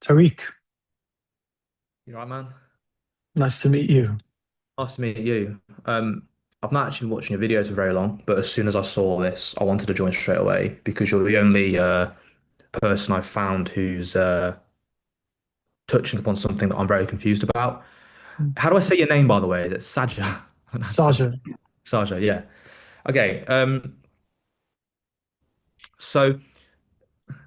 Tariq, You right, man? nice to meet you. Nice to meet you. I've not actually been watching your videos for very long, but as soon as I saw this, I wanted to join straight away because you're the only person I've found who's touching upon something that I'm very confused about. How do I say your name, by the way? That's Saja. Saja. Saja, yeah. Okay. So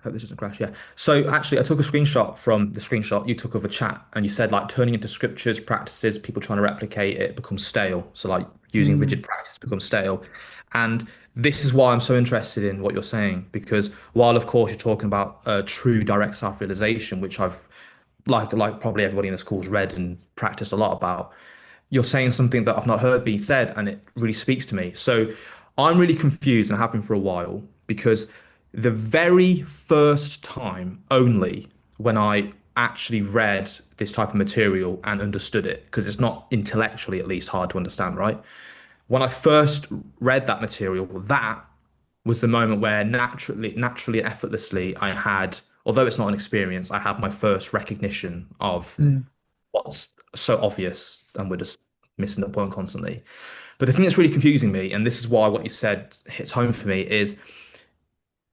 hope this doesn't crash. Yeah. So actually, I took a screenshot from the screenshot you took of a chat, and you said like turning into scriptures, practices, people trying to replicate it becomes stale. So like using rigid Mm, practice becomes stale. And this is why I'm so interested in what you're saying, because while of course you're talking about true direct self-realization, which I've like probably everybody in this call's read and practiced a lot about, you're saying something that I've not heard being said, and it really speaks to me. So I'm really confused and have been for a while because the very first time only when I actually read this type of material and understood it, because it's not intellectually at least hard to understand, right? When I first read that material, that was the moment where naturally, effortlessly, I had, although it's not an experience, I had my first recognition of mm, what's so obvious and we're just missing the point constantly. But the thing that's really confusing me, and this is why what you said hits home for me, is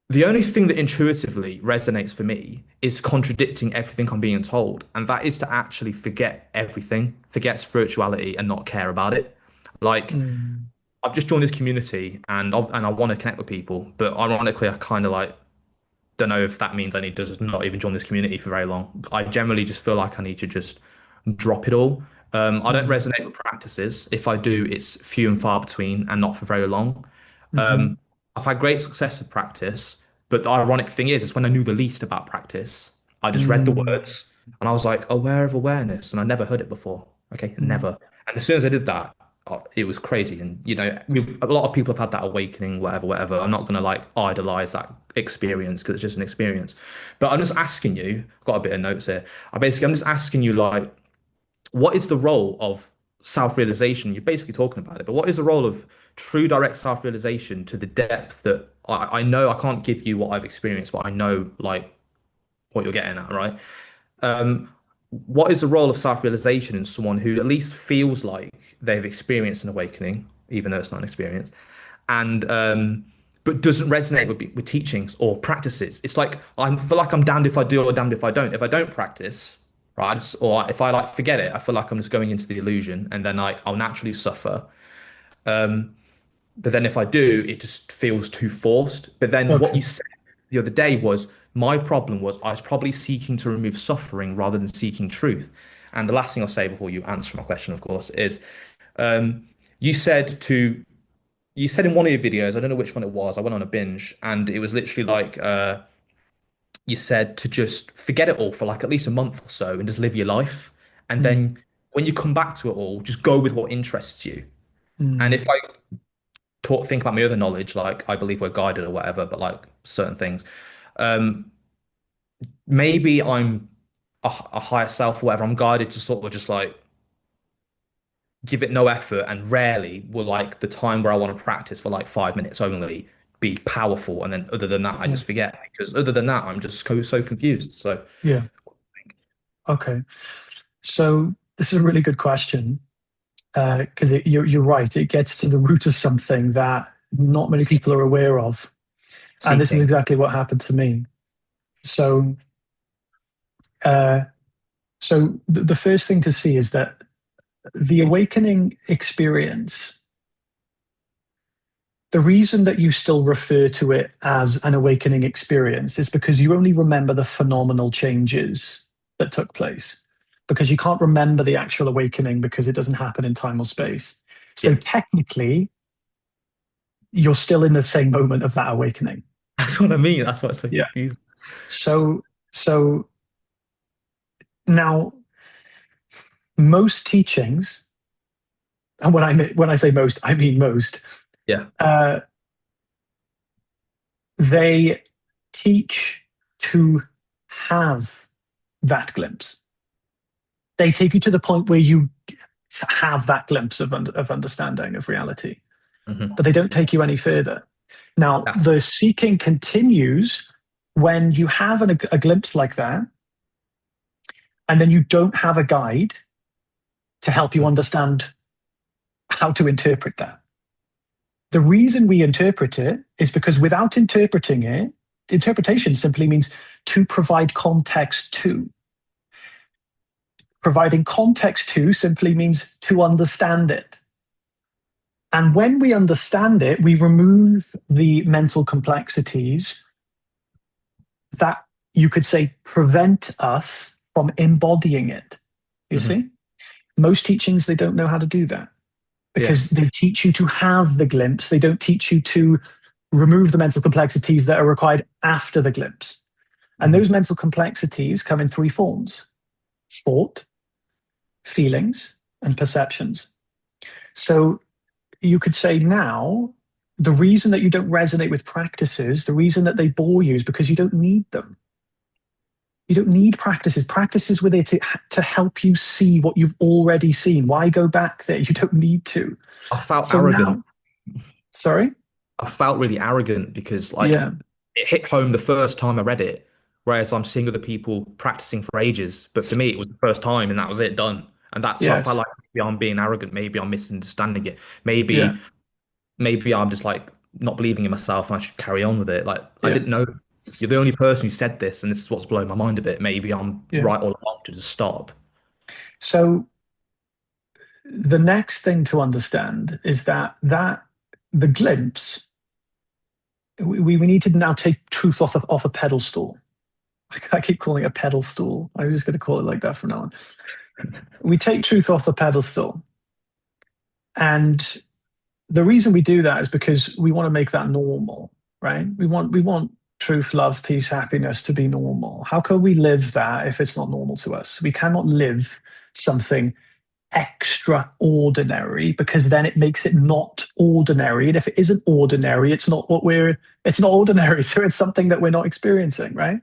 the only thing that intuitively resonates for me is contradicting everything I'm being told. And that is to actually forget everything, forget spirituality and not care about it. Like, mm, I've just joined this community and I want to connect with people, but ironically, I kind of like don't know if that means I need to just not even join this community for very long. I generally just feel like I need to just drop it all. I don't mm, resonate with practices. If I do, it's few and far between and not for very long. mhm, Um, I've had great success with practice, but the ironic thing is when I knew the least about practice, I just read the mm, words and I was like, aware of awareness, and I never heard it before. Okay, mm, never. And as soon as I did that, it was crazy. And a lot of people have had that awakening, whatever, whatever. I'm not gonna like idolize that experience because it's just an experience. But I'm just asking you, I've got a bit of notes here. I'm just asking you like what is the role of self-realization? You're basically talking about it, but what is the role of true direct self-realization to the depth that I know I can't give you what I've experienced, but I know like what you're getting at, right? Um, what is the role of self-realization in someone who at least feels like they've experienced an awakening, even though it's not an experience, and but doesn't resonate with teachings or practices? It's like I feel like I'm damned if I do or damned if I don't. If I don't practice, right, or if I like forget it, I feel like I'm just going into the illusion, and then like I'll naturally suffer. But then if I do, it just feels too forced. But then what okay. you said the other day was my problem was I was probably seeking to remove suffering rather than seeking truth. And the last thing I'll say before you answer my question, of course, is um, you said to you said in one of your videos, I don't know which one it was, I went on a binge, and it was literally like you said to just forget it all for like at least a month or so and just live your life. And Mm, then when you come back to it all, just go with what interests you. And if mm, I think about my other knowledge, like I believe we're guided or whatever, but like certain things, um, maybe I'm a higher self or whatever. I'm guided to sort of just like give it no effort, and rarely will like the time where I want to practice for like 5 minutes only be powerful. And then other than that, I yeah. just forget because other than that, I'm just so confused. So Yeah. Okay. So this is a really good question because you're right. It gets to the root of something that not many people are aware of, and this is seeking. exactly what happened to me. So, uh, the first thing to see is that the awakening experience, the reason that you still refer to it as an awakening experience is because you only remember the phenomenal changes that took place, because you can't remember the actual awakening because it doesn't happen in time or space. So Yeah, technically, you're still in the same moment of that awakening. that's what I mean. That's what's so Yeah. confusing. So, so now most teachings, and when I say most, I mean most, Yeah. uh, they teach to have that glimpse. They take you to the point where you have that glimpse of understanding of reality, but Hmm. they don't take you any further. Now, That's the seeking continues when you have a glimpse like that. And then you don't have a guide to help you understand how to interpret that. The reason we interpret it is because without interpreting it, interpretation simply means to provide context to. Providing context to simply means to understand it. And when we understand it, we remove the mental complexities that you could say prevent us from embodying it. You Hmm. see? Most teachings, they don't know how to do that Yeah. because they teach you to have the glimpse. They don't teach you to remove the mental complexities that are required after the glimpse. And Hmm. those mental complexities come in three forms: thought, feelings, and perceptions. So you could say now, the reason that you don't resonate with practices, the reason that they bore you is because you don't need them. You don't need practices. Practices were there to help you see what you've already seen. Why go back there? You don't need to. I felt So arrogant. now, sorry? I felt really arrogant because like Yeah. it hit home the first time I read it, whereas I'm seeing other people practicing for ages. But for me, it was the first time, and that was it, done. And that's so I felt Yes. like maybe I'm being arrogant, maybe I'm misunderstanding it, Yeah. maybe I'm just like not believing in myself, and I should carry on with it. Like I Yeah. didn't know this. You're the only person who said this, and this is what's blowing my mind a bit. Maybe I'm Yeah. right all along to just stop. So the next thing to understand is that the glimpse, we need to now take truth off a pedestal. I keep calling it a pedestal. I'm just going to call it like that from now on. We take truth off the pedestal. And the reason we do that is because we want to make that normal, right? We want truth, love, peace, happiness to be normal. How can we live that if it's not normal to us? We cannot live something extraordinary because then it makes it not ordinary. And if it isn't ordinary, it's not ordinary. So it's something that we're not experiencing, right?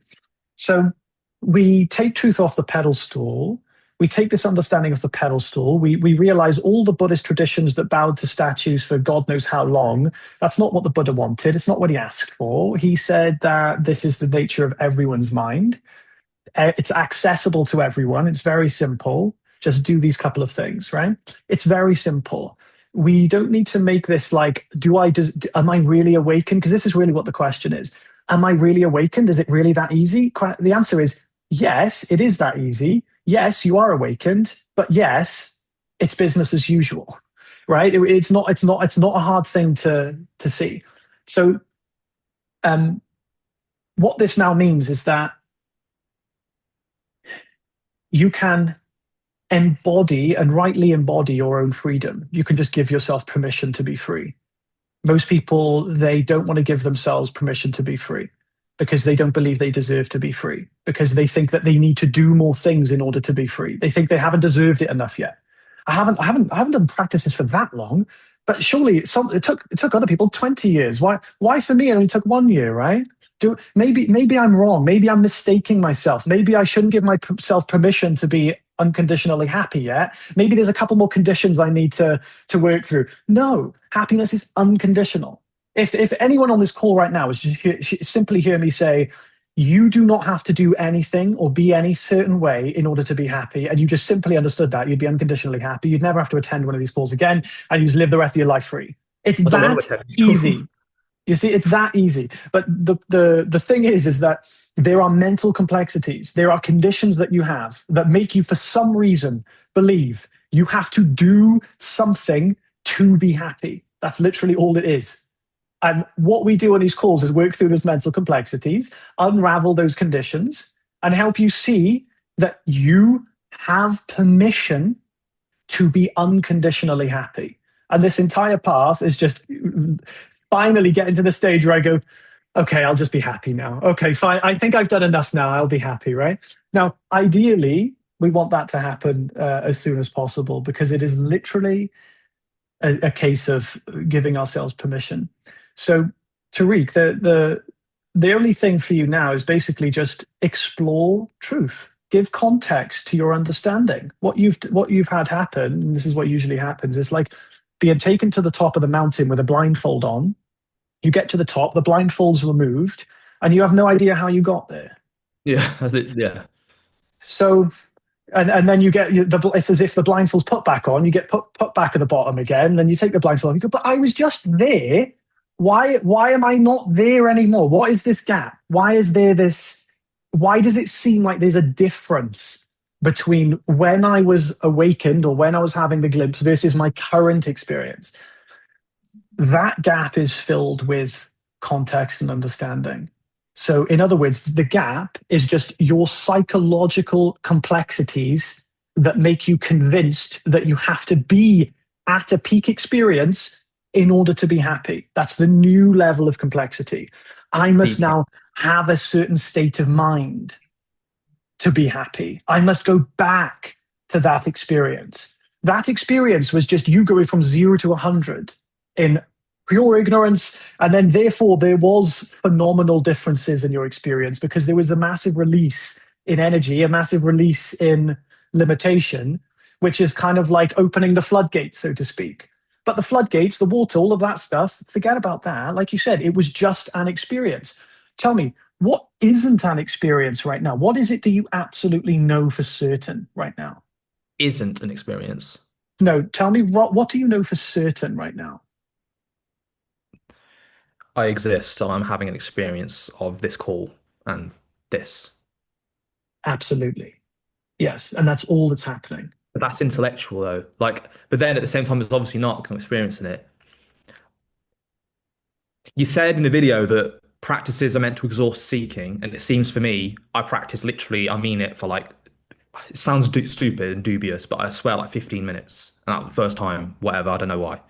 So we take truth off the pedestal. We take this understanding of the pedestal. We realize all the Buddhist traditions that bowed to statues for God knows how long. That's not what the Buddha wanted. It's not what he asked for. He said that this is the nature of everyone's mind. It's accessible to everyone. It's very simple. Just do these couple of things, right? It's very simple. We don't need to make this like, am I really awakened? Because this is really what the question is. Am I really awakened? Is it really that easy? The answer is yes, it is that easy. Yes, you are awakened, but yes, it's business as usual, right? It's not a hard thing to see. So, um, what this now means is that you can embody and rightly embody your own freedom. You can just give yourself permission to be free. Most people, they don't want to give themselves permission to be free because they don't believe they deserve to be free, because they think that they need to do more things in order to be free. They think they haven't deserved it enough yet. I haven't done practices for that long, but surely it took other people 20 years. Why for me it only took 1 year, right? Maybe I'm wrong. Maybe I'm mistaking myself. Maybe I shouldn't give myself permission to be unconditionally happy yet. Maybe there's a couple more conditions I need to work through. No, happiness is unconditional. If anyone on this call right now is simply hear me say, you do not have to do anything or be any certain way in order to be happy, and you just simply understood that, you'd be unconditionally happy. You'd never have to attend one of these calls again, and you just live the rest of your life free. It's I don't want that to attend. easy. You see, it's that easy. But the thing is that there are mental complexities. There are conditions that you have that make you, for some reason, believe you have to do something to be happy. That's literally all it is. And what we do on these calls is work through those mental complexities, unravel those conditions, and help you see that you have permission to be unconditionally happy. And this entire path is just finally getting to the stage where I go, okay, I'll just be happy now. Okay, fine. I think I've done enough now. I'll be happy, right? Now, ideally, we want that to happen as soon as possible because it is literally a case of giving ourselves permission. So, Tariq, the only thing for you now is basically just explore truth. Give context to your understanding. What you've had happen, and this is what usually happens, is like being taken to the top of the mountain with a blindfold on. You get to the top, the blindfold's removed, and you have no idea how you got there. Yeah, that's it. Yeah. So And then you get it's as if the blindfold's put back on. You get put back at the bottom again. Then you take the blindfold off. You go, but I was just there. Why am I not there anymore? What is this gap? Why is there this? Why does it seem like there's a difference between when I was awakened or when I was having the glimpse versus my current experience? That gap is filled with context and understanding. So, in other words, the gap is just your psychological complexities that make you convinced that you have to be at a peak experience in order to be happy. That's the new level of complexity. I must Deep. now have a certain state of mind to be happy. I must go back to that experience. That experience was just you going from 0 to 100 in pure ignorance. And then, therefore, there was phenomenal differences in your experience because there was a massive release in energy, a massive release in limitation, which is kind of like opening the floodgates, so to speak. But the floodgates, the water, all of that stuff, forget about that. Like you said, it was just an experience. Tell me, what isn't an experience right now? What is it that you absolutely know for certain right now? Isn't an experience. No, tell me what do you know for certain right now? I exist, so I'm having an experience of this call and this. Absolutely. Yes. And that's all that's happening. But that's intellectual though. Like, but then at the same time, it's obviously not because I'm experiencing it. You said in the video that practices are meant to exhaust seeking, and it seems for me, I practice literally, I mean it for like, it sounds stupid and dubious, but I swear like 15 minutes. And that first time, whatever, I don't know why.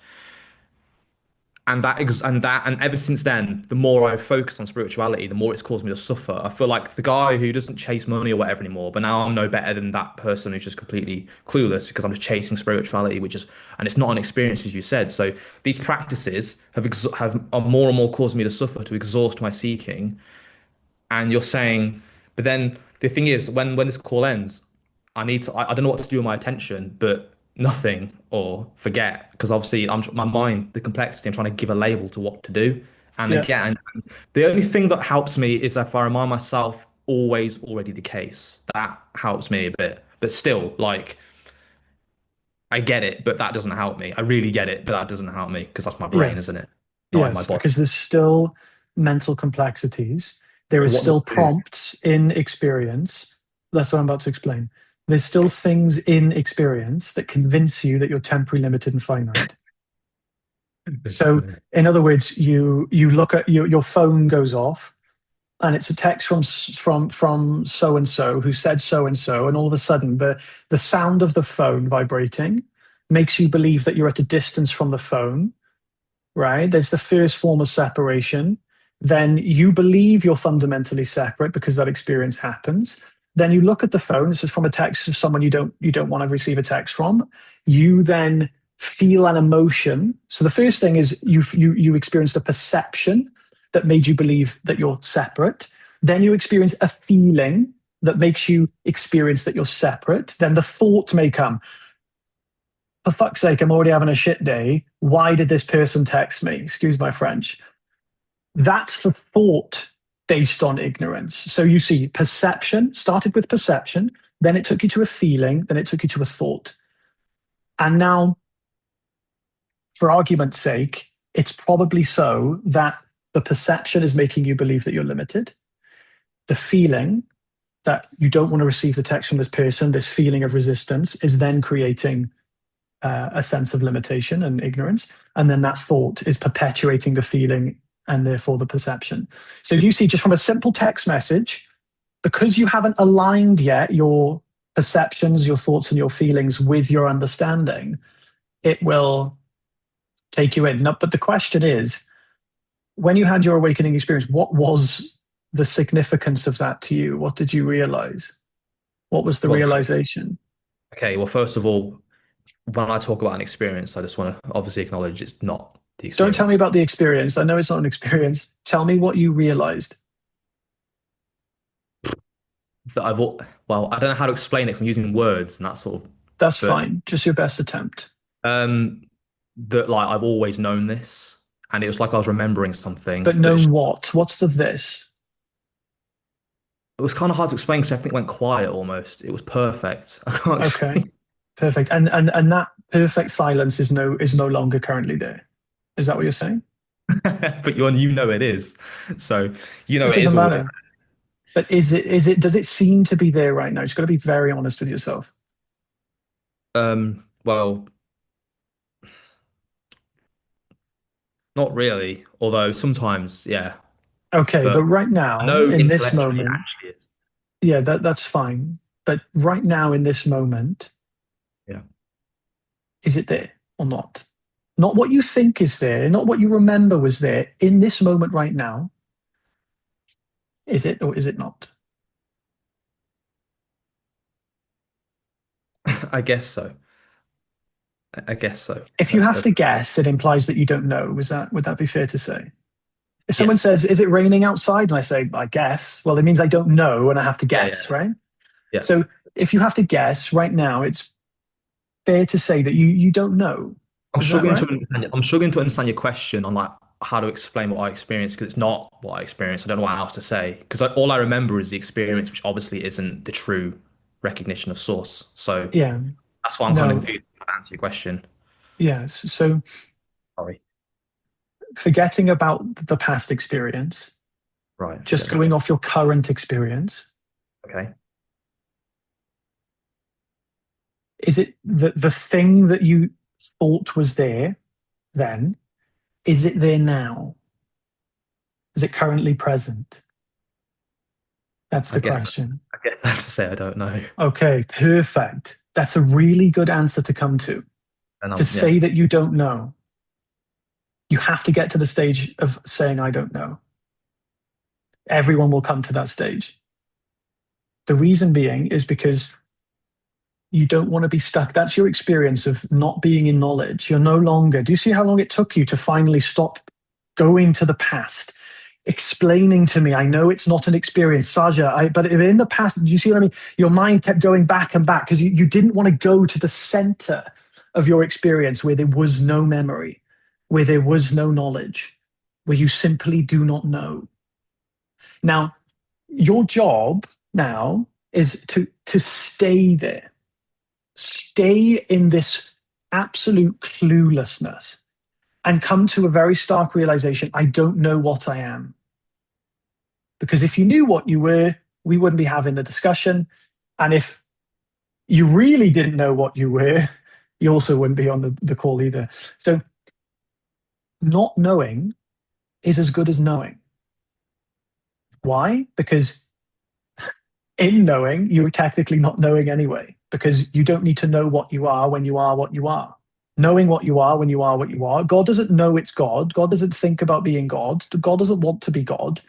And ever since then, the more I focus on spirituality, the more it's caused me to suffer. I feel like the guy who doesn't chase money or whatever anymore, but now I'm no better than that person who's just completely clueless because I'm just chasing spirituality, which is, and it's not an experience as you said. So these practices have are more and more caused me to suffer, to exhaust my seeking. And you're saying, but then the thing is, when this call ends, I don't know what to do with my attention, but nothing or forget because obviously my mind, the complexity, I'm trying to give a label to what to do. And Yeah. again, the only thing that helps me is if I remind myself always already the case. That helps me a bit, but still, like I get it, but that doesn't help me. I really get it, but that doesn't help me because that's my brain, Yes. isn't it? Not in my Yes. body. Because there's still mental complexities. There So is what do still I do? prompts in experience. That's what I'm about to explain. There's still things in experience that convince you that you're temporally limited and finite. So, in other words, you look at your phone goes off, and it's a text from so and so who said so and all of a sudden the sound of the phone vibrating makes you believe that you're at a distance from the phone, right? There's the first form of separation. Then you believe you're fundamentally separate because that experience happens. Then you look at the phone. This is from a text of someone you don't want to receive a text from. You then feel an emotion. So the first thing is you experienced a perception that made you believe that you're separate. Then you experience a feeling that makes you experience that you're separate. Then the thought may come, for fuck's sake, I'm already having a shit day. Why did this person text me? Excuse my French. That's the thought based on ignorance. So you see, perception started with perception, then it took you to a feeling, then it took you to a thought. And now, for argument's sake, it's probably so that the perception is making you believe that you're limited. The feeling that you don't want to receive the text from this person, this feeling of resistance, is then creating a sense of limitation and ignorance. And then that thought is perpetuating the feeling and therefore the perception. So you see, just from a simple text message, because you haven't aligned yet your perceptions, your thoughts, and your feelings with your understanding, it will take you in. Now, but the question is, when you had your awakening experience, what was the significance of that to you? What did you realize? What was the Well, realization? okay, well, first of all, when I talk about an experience, I just want to obviously acknowledge it's not the Don't tell me experience. about the experience. I know it's not an experience. Tell me what you realized. That well, I don't know how to explain it 'cause I'm using words and that sort of, That's but fine. Just your best attempt. um, that like I've always known this, and it was like I was remembering something But that's known what? What's the this? it was kind of hard to explain because everything went quiet almost. It was perfect. I can't Okay, explain. perfect. And that perfect silence is no longer currently there. Is that what you're saying? But you know it is. So you know It it is doesn't always. matter. But does it seem to be there right now? You've got to be very honest with yourself. Well, not really. Although sometimes, yeah. Okay, But but right I now, know in this intellectually it moment, actually is. yeah, that's fine. But right now, in this moment, Yeah. is it there or not? Not what you think is there, not what you remember was there. In this moment right now, is it or is it not? I guess so. I guess so. If you have to guess, it implies that you don't know. Would that be fair to say? If Yeah. someone says, "Is it raining outside?" and I say, "I guess," well, it means I don't know and I have to Yeah. guess, Yeah. right? Yeah. So if you have to guess right now, it's fair to say that you don't know. Is that right? I'm struggling to understand your question on like how to explain what I experienced because it's not what I experienced. I don't know what else to say because all I remember is the experience, which obviously isn't the true recognition of source. So Yeah. that's why I'm kind of No. confused to answer your question. Yes. So Sorry. forgetting about the past experience, Right. just Forget going about. off your current experience, Okay. is it the thing that you thought was there then? Is it there now? Is it currently present? That's I the guess question. I guess I have to say I don't know. Okay, perfect. That's a really good answer to come And to yeah. say that you don't know. You have to get to the stage of saying, I don't know. Everyone will come to that stage. The reason being is because you don't want to be stuck. That's your experience of not being in knowledge. You're no longer. Do you see how long it took you to finally stop going to the past, explaining to me? I know it's not an experience, Saja, but in the past, do you see what I mean? Your mind kept going back and back because you didn't want to go to the center of your experience where there was no memory, where there was no knowledge, where you simply do not know. Now, your job now is to stay there, stay in this absolute cluelessness and come to a very stark realization: I don't know what I am. Because if you knew what you were, we wouldn't be having the discussion. And if you really didn't know what you were, you also wouldn't be on the call either. So, not knowing is as good as knowing. Why? Because in knowing, you're technically not knowing anyway, because you don't need to know what you are when you are what you are. Knowing what you are when you are what you are. God doesn't know it's God. God doesn't think about being God. God doesn't want to be God.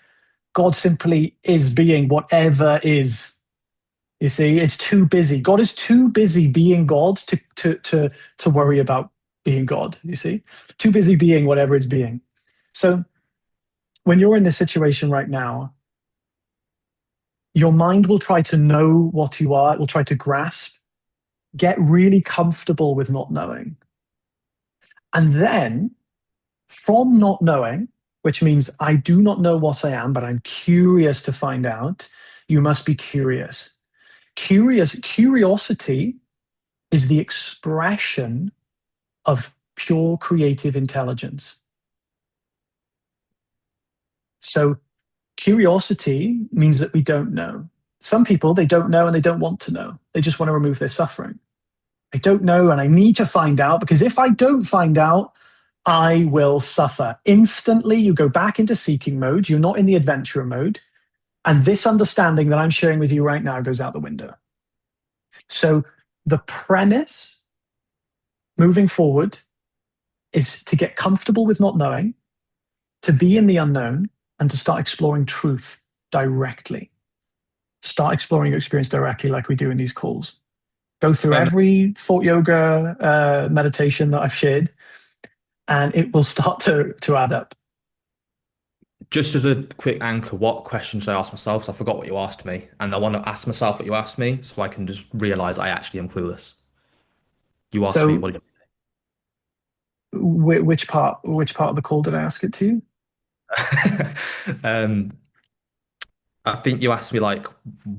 God simply is being whatever is. You see, it's too busy. God is too busy being God to worry about being God. You see, too busy being whatever it's being. So when you're in this situation right now, your mind will try to know what you are. It will try to grasp, get really comfortable with not knowing. And then from not knowing, which means I do not know what I am, but I'm curious to find out, you must be curious. Curiosity is the expression of pure creative intelligence. So curiosity means that we don't know. Some people, they don't know and they don't want to know. They just want to remove their suffering. I don't know and I need to find out because if I don't find out, I will suffer. Instantly, you go back into seeking mode. You're not in the adventurer mode. And this understanding that I'm sharing with you right now goes out the window. So the premise moving forward is to get comfortable with not knowing, to be in the unknown, and to start exploring truth directly. Start exploring your experience directly, like we do in these calls. Go through Um, every thought yoga meditation that I've shared, and it will start to add up. just as a quick anchor, what question should I ask myself? 'Cause I forgot what you asked me, and I want to ask myself what you asked me, so I can just realize I actually am clueless. You asked me, So, what did which part of the call did I ask it to? you? I think you asked me like,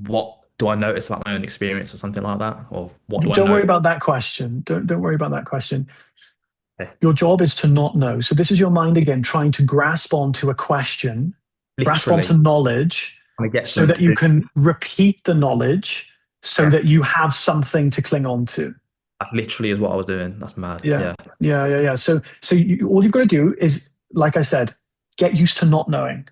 what do I notice about my own experience or something like that, or what do I Don't know? worry about that question. Don't worry about that question. Okay. Your job is to not know. So this is your mind again trying to grasp onto a question, grasp onto Literally, knowledge, I get so something that to you do. can repeat the knowledge, so Yeah, that you have something to cling on to. that literally is what I was doing. That's mad. Yeah, Yeah. yeah. All you've got to do is, like I said, get used to not knowing,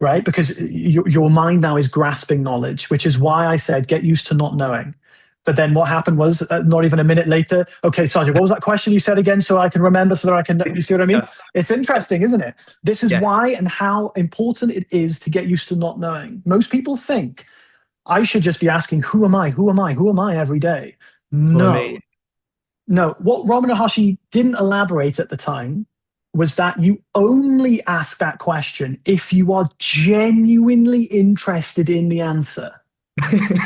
right? Because your mind now is grasping knowledge, which is why I said get used to not knowing. But then what happened was, not even a minute later, okay, Sergeant, what was that question you said again, so I can remember, so that I can, you see what I mean? Yeah. It's interesting, isn't it? This is Yeah. why and how important it is to get used to not knowing. Most people think I should just be asking, who am I? Who am I? Who am I every day? That's what I mean. No, no. What Ramana Maharshi didn't elaborate at the time was that you only ask that question if you are genuinely interested in the answer.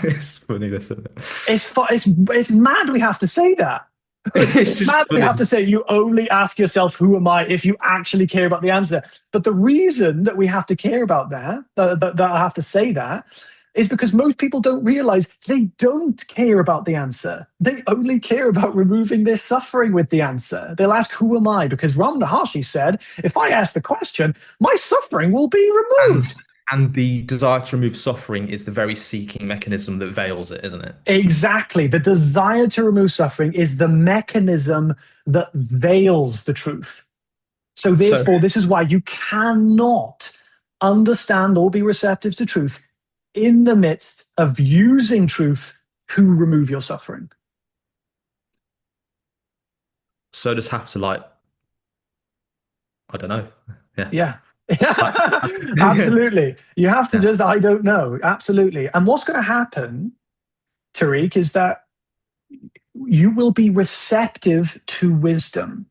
It's funny, this, isn't it? It's mad we have to say that. It's It's just mad we funny. have to say you only ask yourself, who am I, if you actually care about the answer. But the reason that we have to care about that I have to say that, is because most people don't realize they don't care about the answer. They only care about removing their suffering with the answer. They'll ask, who am I? Because Ramana Maharshi said, if I ask the question, my suffering will be And removed. and the desire to remove suffering is the very seeking mechanism that veils it, isn't it? Exactly. The desire to remove suffering is the mechanism that veils the truth. So, So, therefore, this is why you cannot understand or be receptive to truth in the midst of using truth to remove your suffering. so just have to like, I don't know. Yeah. Yeah. Like, Absolutely. You have to yeah. just, I don't know. Absolutely. And what's going to happen, Tariq, is that you will be receptive to wisdom.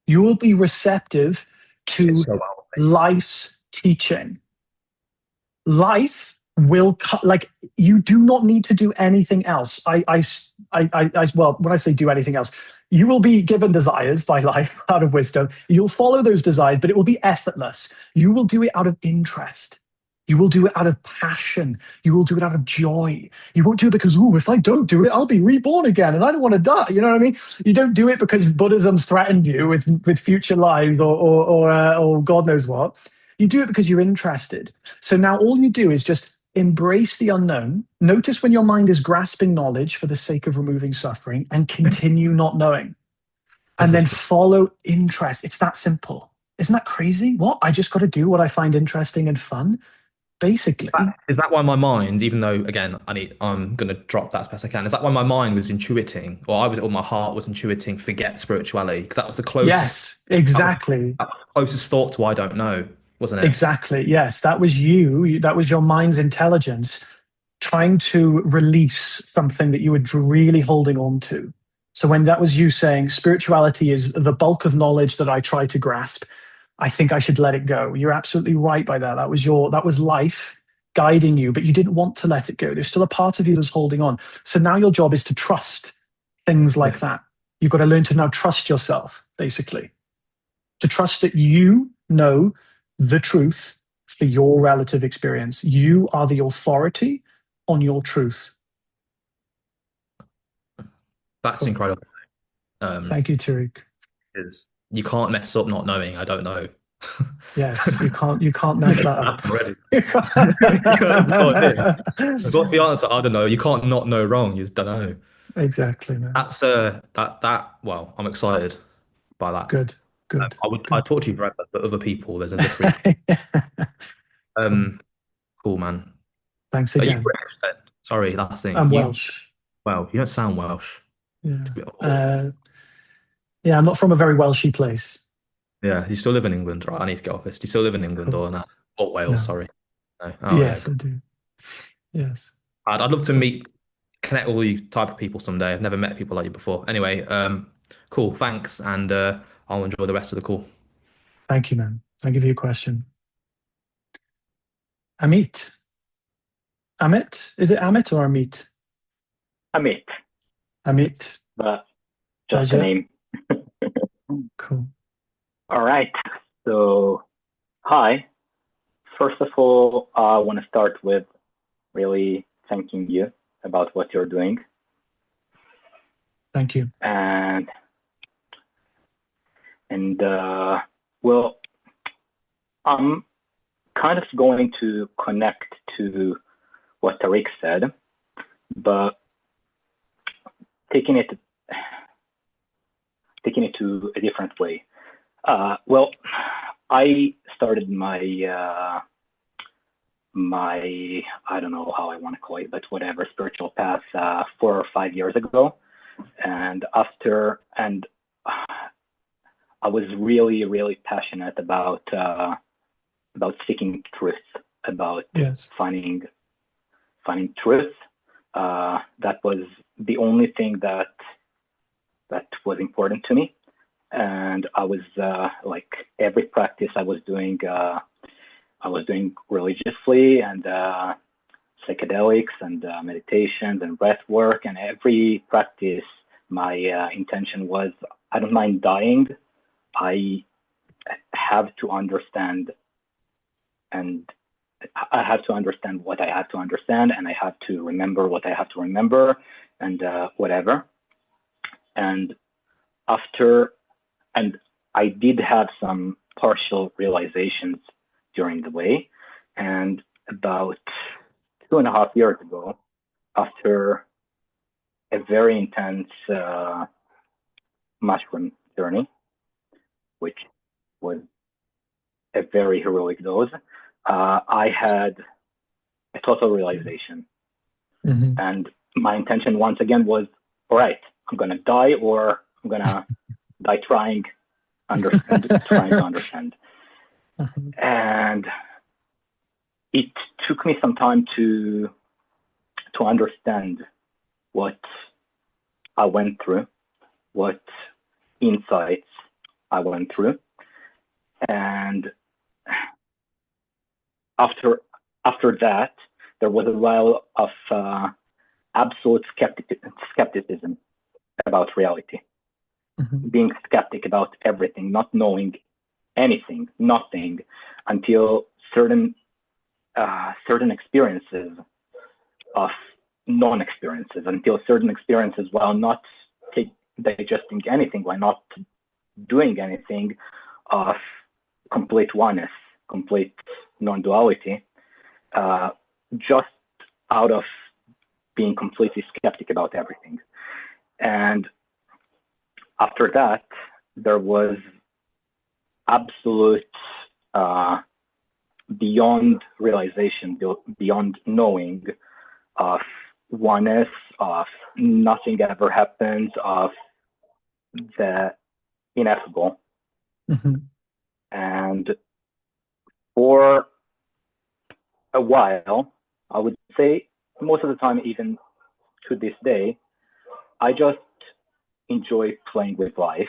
You will be receptive It's to so well. life's teaching. Life will like, you do not need to do anything else. Well, when I say do anything else, you will be given desires by life out of wisdom. You'll follow those desires, but it will be effortless. You will do it out of interest. You will do it out of passion. You will do it out of joy. You won't do it because, oh, if I don't do it, I'll be reborn again and I don't want to die. You know what I mean? You don't do it because Buddhism's threatened you with future lives or God knows what. You do it because you're interested. So now all you do is just embrace the unknown. Notice when your mind is grasping knowledge for the sake of removing suffering, and continue not knowing. This And is then follow interest. It's that simple. Isn't that crazy? What? I just got to do what I find interesting and fun, basically. is that why my mind, even though again I'm gonna drop that as best I can, is that why my mind was intuiting, or my heart was intuiting, forget spirituality? Because that was the closest Yes, that was, exactly. that was the closest thought to I don't know, wasn't it? Exactly. Yes, that was you. That was your mind's intelligence trying to release something that you were really holding on to. So when that was you saying spirituality is the bulk of knowledge that I try to grasp, I think I should let it go. You're absolutely right by that. That was life guiding you, but you didn't want to let it go. There's still a part of you that's holding on. So now your job is to trust things Yeah. like that. You've got to learn to now trust yourself, basically. To trust that you know the truth for your relative experience. You are the authority on your truth. That's Cool. incredible. Um, Thank you, Tariq. is you can't mess up not knowing. I don't know. Yes, you can't mess that up. Already. You You got no idea. What's can't- the answer? I don't know. You can't not know wrong. You just don't know. Exactly, man. That's well, I'm excited by that. Good, good, I good. talk to you forever, but other people, there's a different Cool. cool man. Thanks Are you again. British then? Sorry, last thing. I'm Welsh. Well, you don't sound Welsh. Yeah. To be, oh, Uh, yeah, I'm not from a very Welshy place. yeah, you still live in England, right? I need to get off this. Do you still live in England Cool. or not? Or Wales, No. sorry. No. Oh yeah. Yes, I do. Yes. I'd love to Cool. connect with all you type of people someday. I've never met people like you before. Anyway, cool. Thanks, and I'll enjoy the rest of the call. Thank you, man. Thank you for your question. Amit. Amit? Is it Amit or Amit? Amit, Amit. but just a Pleasure. name. Cool. All right. So, hi first of all, I want to start with really thanking you about what you're doing. Thank you. And well, I'm kind of going to connect to what Tariq said, but taking it to a different way. Well, I started my I don't know how I want to call it, but whatever, spiritual path 4 or 5 years ago, and I was really, really passionate about seeking truth, about finding truth. That was the only thing that was important to me, and I was like every practice I was doing religiously, and psychedelics and meditations and breath work, and every practice my intention was, I don't mind dying. I have to understand, and I have to understand what I have to understand, and I have to remember what I have to remember, and whatever. And I did have some partial realizations during the way, and about 2.5 years ago, after a very intense mushroom journey, which was a very heroic dose, I had a total realization. Mm-hmm. And my intention once again was, all right, I'm going to die, or I'm going to die trying to understand. Mm-hmm. And it took me some time to understand what I went through, what insights I went through. And after that, there was a while of absolute skepticism about reality, Mm-hmm. being skeptic about everything, not knowing anything, nothing, until certain experiences of non-experiences, until certain experiences, while not digesting anything, while not doing anything, of complete oneness, complete non-duality, just out of being completely skeptic about everything. And after that, there was absolute beyond realization, beyond knowing of oneness, of nothing ever happens, of the ineffable. Mm-hmm. And for a while, I would say most of the time, even to this day, I just enjoy playing with life.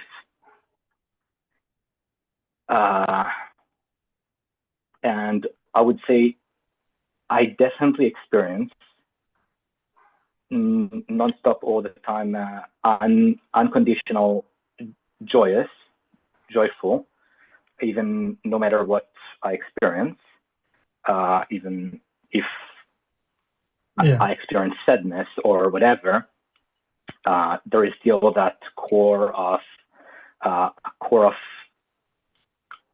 And I would say I definitely experience nonstop all the time unconditional joyful, even no matter what I experience, even if I experience sadness or whatever, there is still that core of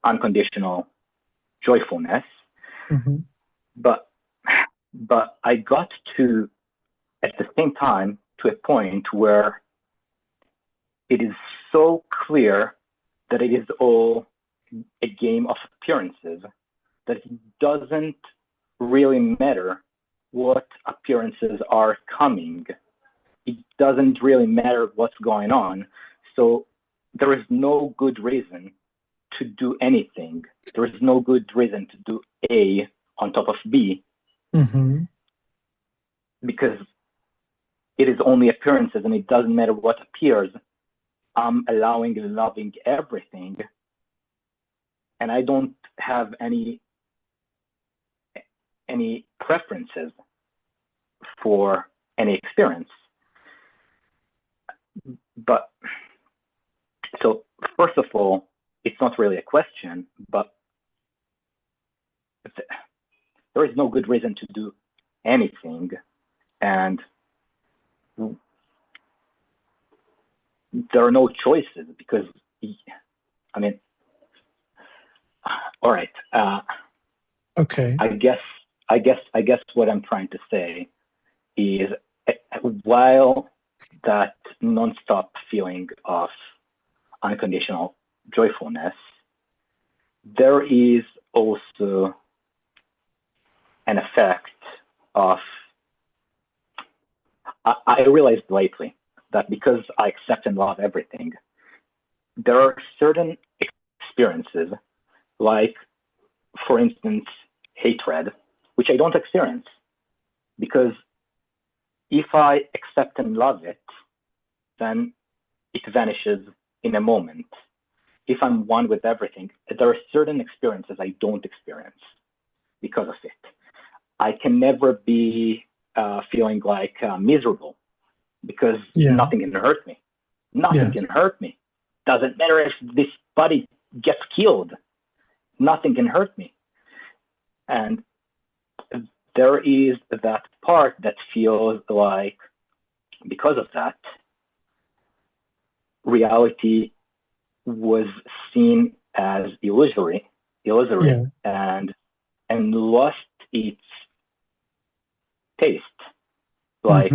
unconditional joyfulness. Mm-hmm. But I got to, at the same time, to a point where it is so clear that it is all a game of appearances, that it doesn't really matter what appearances are coming. It doesn't really matter what's going on. So there is no good reason to do anything. There is no good reason to do A on top of B, Mm-hmm. because it is only appearances, and it doesn't matter what appears. I'm allowing and loving everything, and I don't have any preferences for any experience. But so first of all, it's not really a question, but there is no good reason to do anything. And there are no choices because, I mean, all right. Okay. I guess what I'm trying to say is, while that nonstop feeling of unconditional joyfulness, there is also an effect of, I realized lately that because I accept and love everything, there are certain experiences, like, for instance, hatred, which I don't experience, because if I accept and love it, then it vanishes in a moment. If I'm one with everything, there are certain experiences I don't experience because of it. I can never be feeling like miserable, because nothing can hurt me. Nothing can hurt me. Doesn't matter if this body gets killed. Nothing can hurt me. And there is that part that feels like, because of that, reality was seen as illusory, and lost its taste. Like,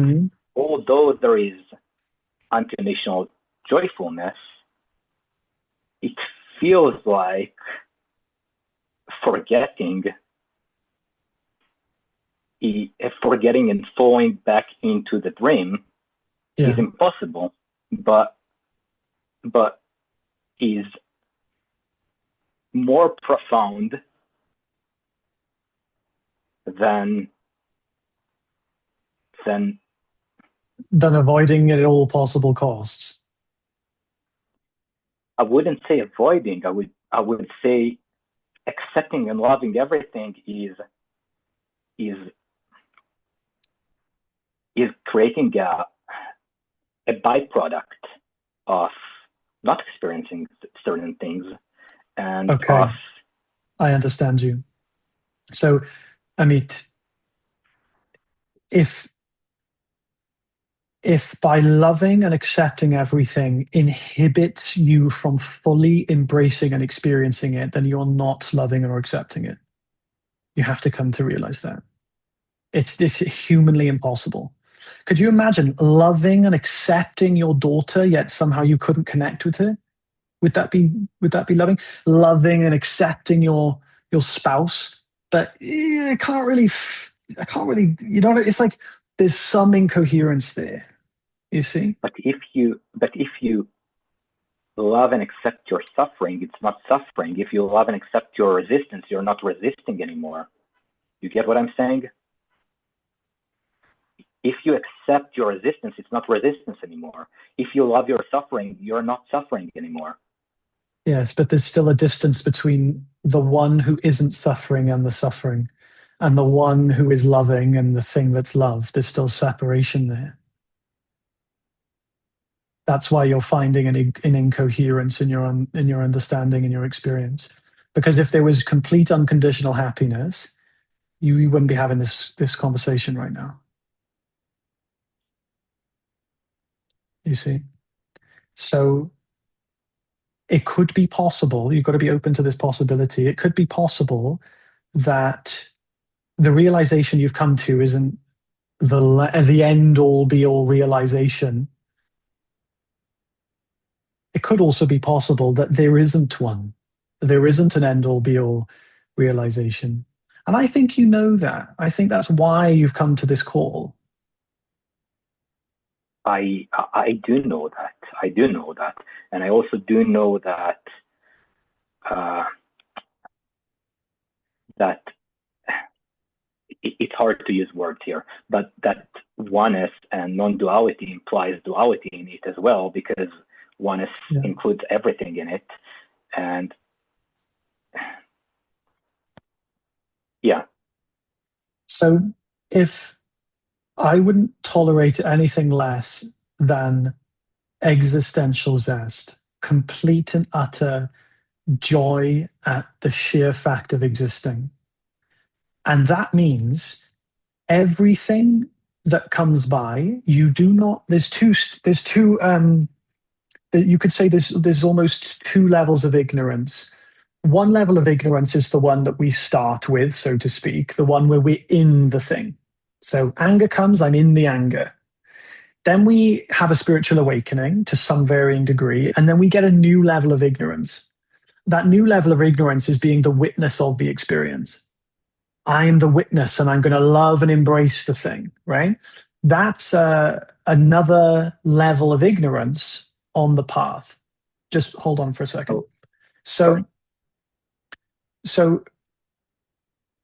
although there is unconditional joyfulness, it feels like forgetting and falling back into the dream is impossible, but is more profound than avoiding it at all possible costs. I wouldn't say avoiding. I would say accepting and loving everything is creating a byproduct of not experiencing certain things. And okay, I understand you. So, Amit, if by loving and accepting everything inhibits you from fully embracing and experiencing it, then you're not loving or accepting it. You have to come to realize that. It's humanly impossible. Could you imagine loving and accepting your daughter, yet somehow you couldn't connect with her? Would that be loving? Loving and accepting your spouse, but I can't really, it's like there's some incoherence there, you see? But if you love and accept your suffering, it's not suffering. If you love and accept your resistance, you're not resisting anymore. You get what I'm saying? If you accept your resistance, it's not resistance anymore. If you love your suffering, you're not suffering anymore. Yes, but there's still a distance between the one who isn't suffering and the suffering, and the one who is loving and the thing that's loved. There's still separation there. That's why you're finding an incoherence in your understanding and your experience. Because if there was complete unconditional happiness, you wouldn't be having this conversation right now. You see? So it could be possible, you've got to be open to this possibility, it could be possible that the realization you've come to isn't the end-all be-all realization. It could also be possible that there isn't one. There isn't an end-all be-all realization. And I think you know that. I think that's why you've come to this call. I do know that. I do know that. And I also do know that that it's hard to use words here, but that oneness and non-duality implies duality in it as well, because oneness includes everything in it. And So if I wouldn't tolerate anything less than existential zest, complete and utter joy at the sheer fact of existing, And that means everything that comes by, you do not, you could say there's almost two levels of ignorance. One level of ignorance is the one that we start with, so to speak, the one where we're in the thing. So anger comes, I'm in the anger. Then we have a spiritual awakening to some varying degree, and then we get a new level of ignorance. That new level of ignorance is being the witness of the experience. I am the witness and I'm going to love and embrace the thing, right? That's another level of ignorance on the path. Just hold on for a second. Oh, so, sorry. so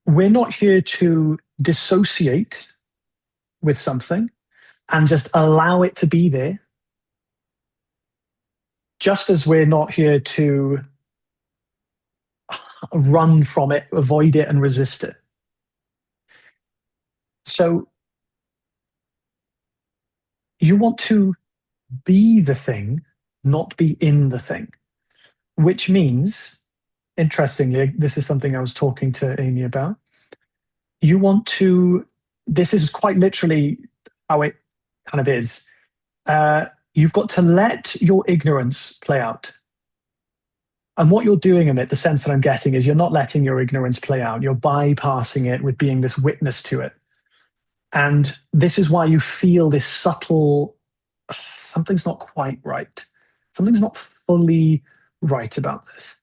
we're not here to dissociate with something and just allow it to be there, just as we're not here to run from it, avoid it, and resist it. So you want to be the thing, not be in the thing, which means, interestingly, this is something I was talking to Amy about. You want to, this is quite literally how it kind of is. You've got to let your ignorance play out. And what you're doing in it, the sense that I'm getting, is you're not letting your ignorance play out. You're bypassing it with being this witness to it. And this is why you feel this subtle, something's not quite right. Something's not fully right about this.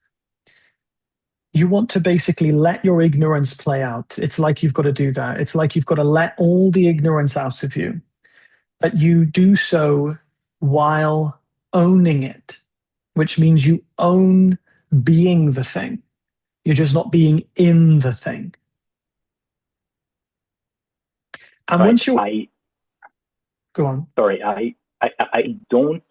You want to basically let your ignorance play out. It's like you've got to do that. It's like you've got to let all the ignorance out of you. But you do so while owning it, which means you own being the thing. You're just not being in the thing. And right. once you're... Go on. Sorry, I don't...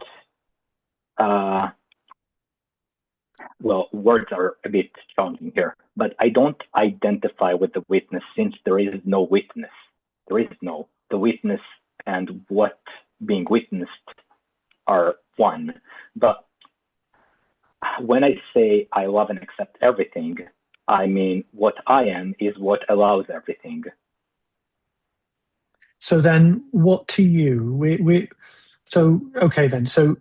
well, words are a bit challenging here, but I don't identify with the witness since there is no witness. There is no... The witness and what being witnessed are one. But when I say I love and accept everything, I mean what I am is what allows everything. So then what to you? So, okay then. So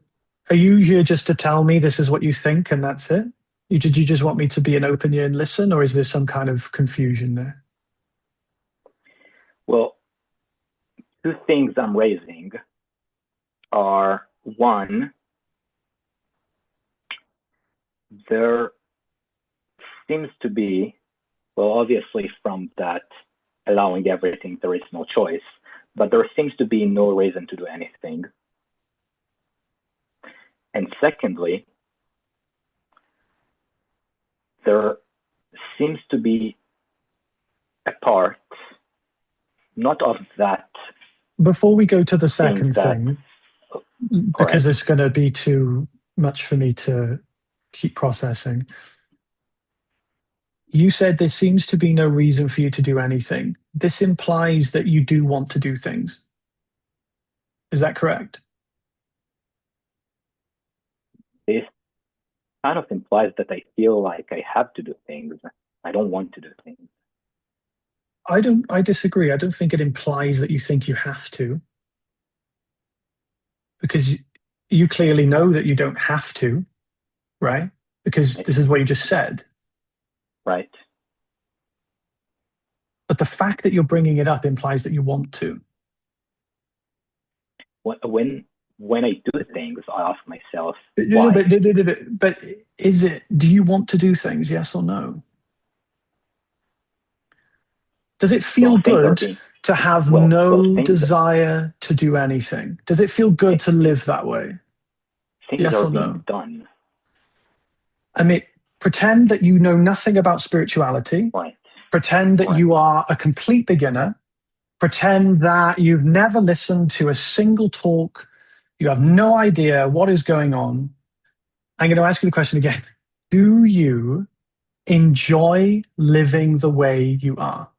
are you here just to tell me this is what you think and that's it? Did you just want me to be an open ear and listen, or is there some kind of confusion there? Well, two things I'm raising are, one, there seems to be, well, obviously from that allowing everything, there is no choice, but there seems to be no reason to do anything. And secondly, there seems to be a part, not of that. Before we go to the second thing, because correct. it's going to be too much for me to keep processing. You said there seems to be no reason for you to do anything. This implies that you do want to do things. Is that correct? This kind of implies that I feel like I have to do things. I don't want to do things. I disagree. I don't think it implies that you think you have to. Because you clearly know that you don't have to, right? Because this is what you just said. Right. But the fact that you're bringing it up implies that you want to. When I do things, I ask myself, No, why? but is it, do you want to do things, yes or no? Does it feel good to have no desire to do anything? Does it feel good to live that way? Things are being done. I mean, pretend that you know nothing about spirituality. Right. Pretend that you are a complete beginner. Pretend that you've never listened to a single talk. You have no idea what is going on. I'm going to ask you the question again. Do you enjoy living the way you are?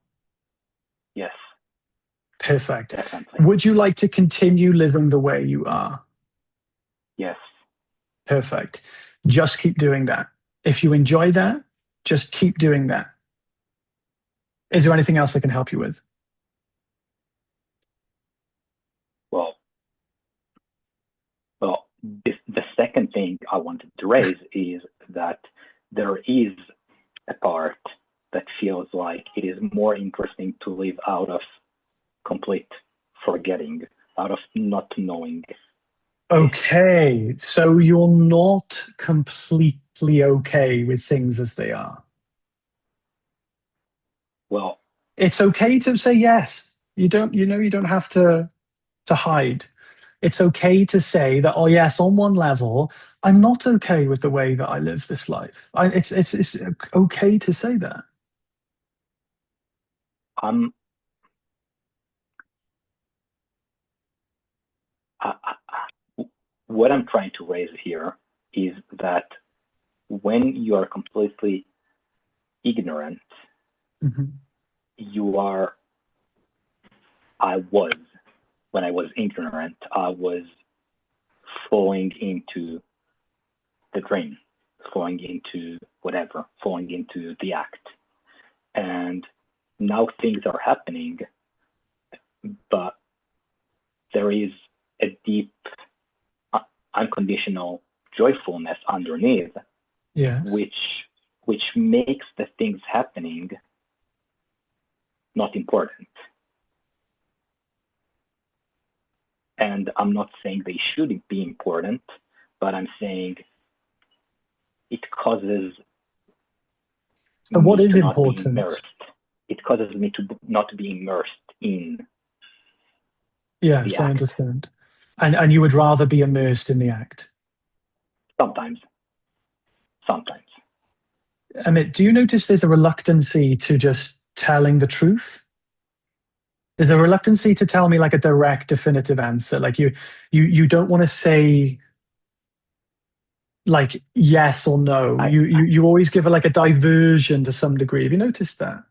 Yes. Perfect. Definitely. Would you like to continue living the way you are? Yes. Perfect. Just keep doing that. If you enjoy that, just keep doing that. Is there anything else I can help you with? Well, the second thing I wanted to raise is that there is a part that feels like it is more interesting to live out of complete forgetting, out of not knowing. Okay, so you're not completely okay with things as they are. Well, it's okay to say yes. You don't have to hide. It's okay to say that, oh yes, on one level, I'm not okay with the way that I live this life. It's okay to say that. I'm what I'm trying to raise here is that when you are completely ignorant, you are, when I was ignorant, I was falling into the dream, falling into whatever, falling into the act. And now things are happening, but there is a deep unconditional joyfulness underneath, Yes. which makes the things happening not important. And I'm not saying they shouldn't be important, but I'm saying it causes So what me is to not be important? immersed. It causes me to not be immersed in Yes, the I act. understand. And you would rather be immersed in the act. Sometimes. Amit, do you notice there's a reluctancy to just telling the truth? There's a reluctancy to tell me like a direct, definitive answer. Like you don't want to say like yes or no. You always give it like a diversion to some degree. Have you noticed that?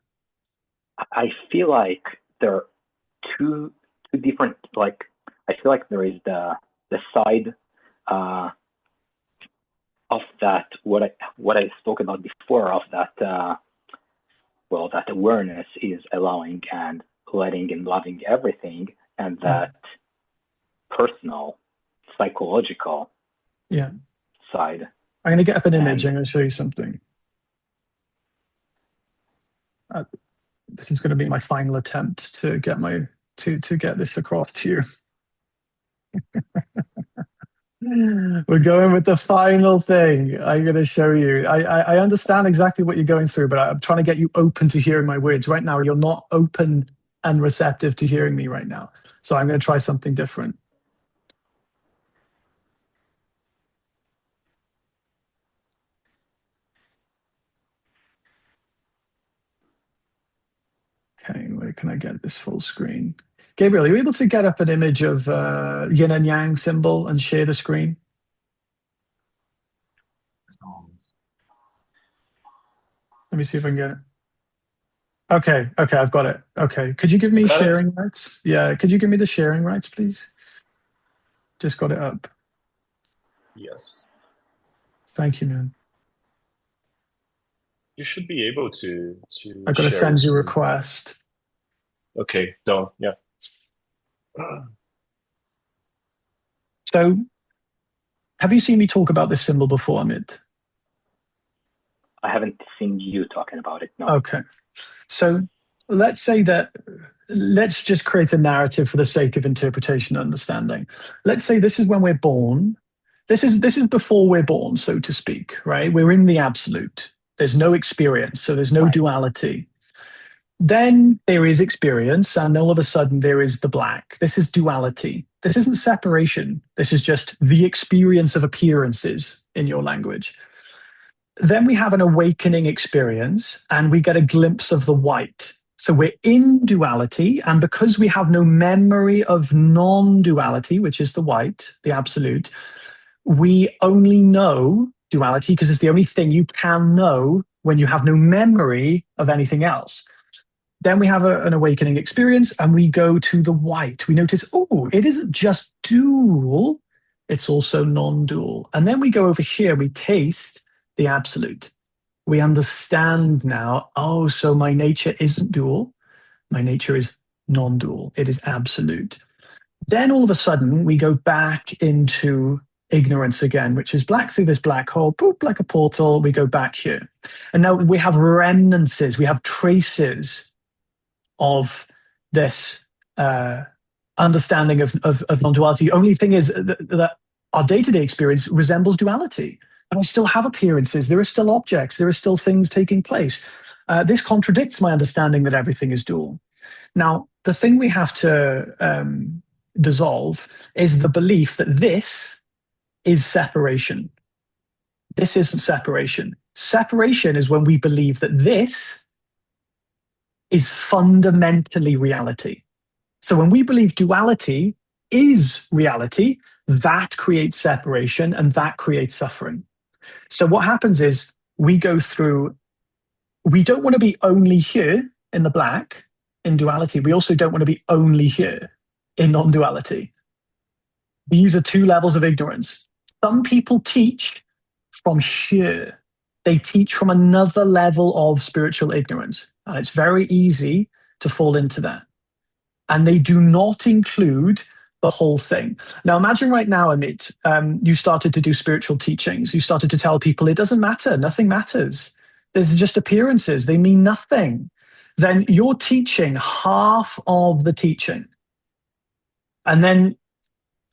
I feel like there are two different, like, I feel like there is the side of that, what I spoke about before, of that that awareness is allowing and letting and loving everything, and that personal psychological side. I'm going to get up an image. I'm going to show you something. This is going to be my final attempt to get to get this across to you. We're going with the final thing I'm going to show you. I understand exactly what you're going through, but I'm trying to get you open to hearing my words. Right now, you're not open and receptive to hearing me right now. So I'm going to try something different. Okay, where can I get this full screen? Gabriel, are you able to get up an image of yin and yang symbol and share the screen? Let me see if I can get it. Okay, I've got it. Okay, could you give me sharing rights? Yeah, could you give me the sharing rights, please? Just got it up. Yes. Thank you, man. You should be able to I've got to send you a request. Okay, done. Yeah. So, have you seen me talk about this symbol before, Amit? I haven't seen you talking about it, no. Okay. So, let's just create a narrative for the sake of interpretation and understanding. Let's say this is when we're born. This is before we're born, so to speak, right? We're in the absolute. There's no experience, so there's no duality. Then there is experience, and all of a sudden there is the black. This is duality. This isn't separation. This is just the experience of appearances in your language. Then we have an awakening experience, and we get a glimpse of the white. So we're in duality, and because we have no memory of non-duality, which is the white, the absolute, we only know duality because it's the only thing you can know when you have no memory of anything else. Then we have an awakening experience and we go to the white. We notice, oh, it isn't just dual, it's also non-dual. And then we go over here, we taste the absolute. We understand now, oh, so my nature isn't dual. My nature is non-dual. It is absolute. Then all of a sudden, we go back into ignorance again, which is black through this black hole, poop, like a portal. We go back here. And now we have remnants, we have traces of this understanding of non-duality. The only thing is that our day-to-day experience resembles duality. And I still have appearances. There are still objects. There are still things taking place. This contradicts my understanding that everything is dual. Now, the thing we have to dissolve is the belief that this is separation. This isn't separation. Separation is when we believe that this is fundamentally reality. So when we believe duality is reality, that creates separation and that creates suffering. So what happens is we go through, we don't want to be only here in the black, in duality. We also don't want to be only here in non-duality. These are two levels of ignorance. Some people teach from here. They teach from another level of spiritual ignorance. And it's very easy to fall into that. And they do not include the whole thing. Now, imagine right now, Amit, you started to do spiritual teachings. You started to tell people it doesn't matter. Nothing matters. There's just appearances. They mean nothing. Then you're teaching half of the teaching. And then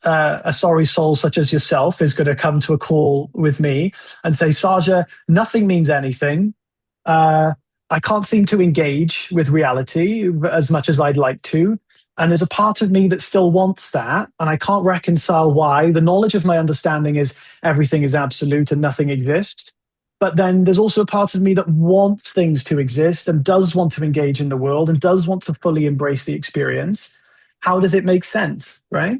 a sorry soul such as yourself is going to come to a call with me and say, Saja, nothing means anything. I can't seem to engage with reality as much as I'd like to. And there's a part of me that still wants that. And I can't reconcile why. The knowledge of my understanding is everything is absolute and nothing exists. But then there's also a part of me that wants things to exist and does want to engage in the world and does want to fully embrace the experience. How does it make sense, right?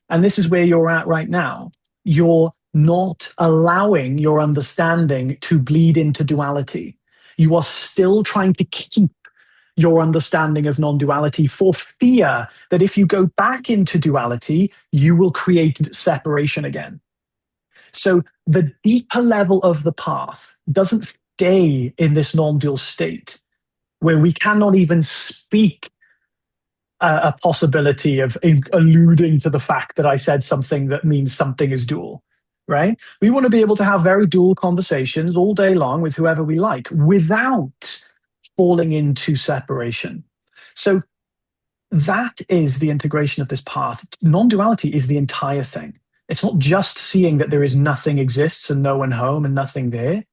And this is where you're at right now. You're not allowing your understanding to bleed into duality. You are still trying to keep your understanding of non-duality for fear that if you go back into duality, you will create separation again. So the deeper level of the path doesn't stay in this non-dual state where we cannot even speak a possibility of alluding to the fact that I said something that means something is dual, right? We want to be able to have very dual conversations all day long with whoever we like without falling into separation. So that is the integration of this path. Non-duality is the entire thing. It's not just seeing that there is nothing exists and no one home and nothing there.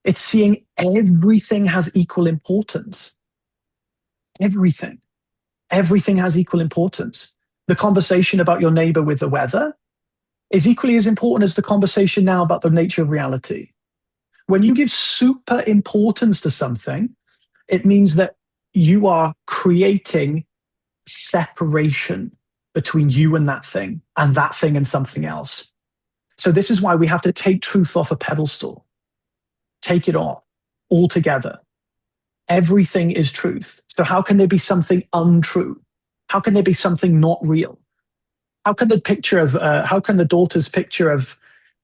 It's seeing everything has equal importance. Everything. Everything has equal importance. The conversation about your neighbor with the weather is equally as important as the conversation now about the nature of reality. When you give super importance to something, it means that you are creating separation between you and that thing and something else. So this is why we have to take truth off a pedestal. Take it off altogether. Everything is truth. So how can there be something untrue? How can there be something not real? How can the daughter's picture of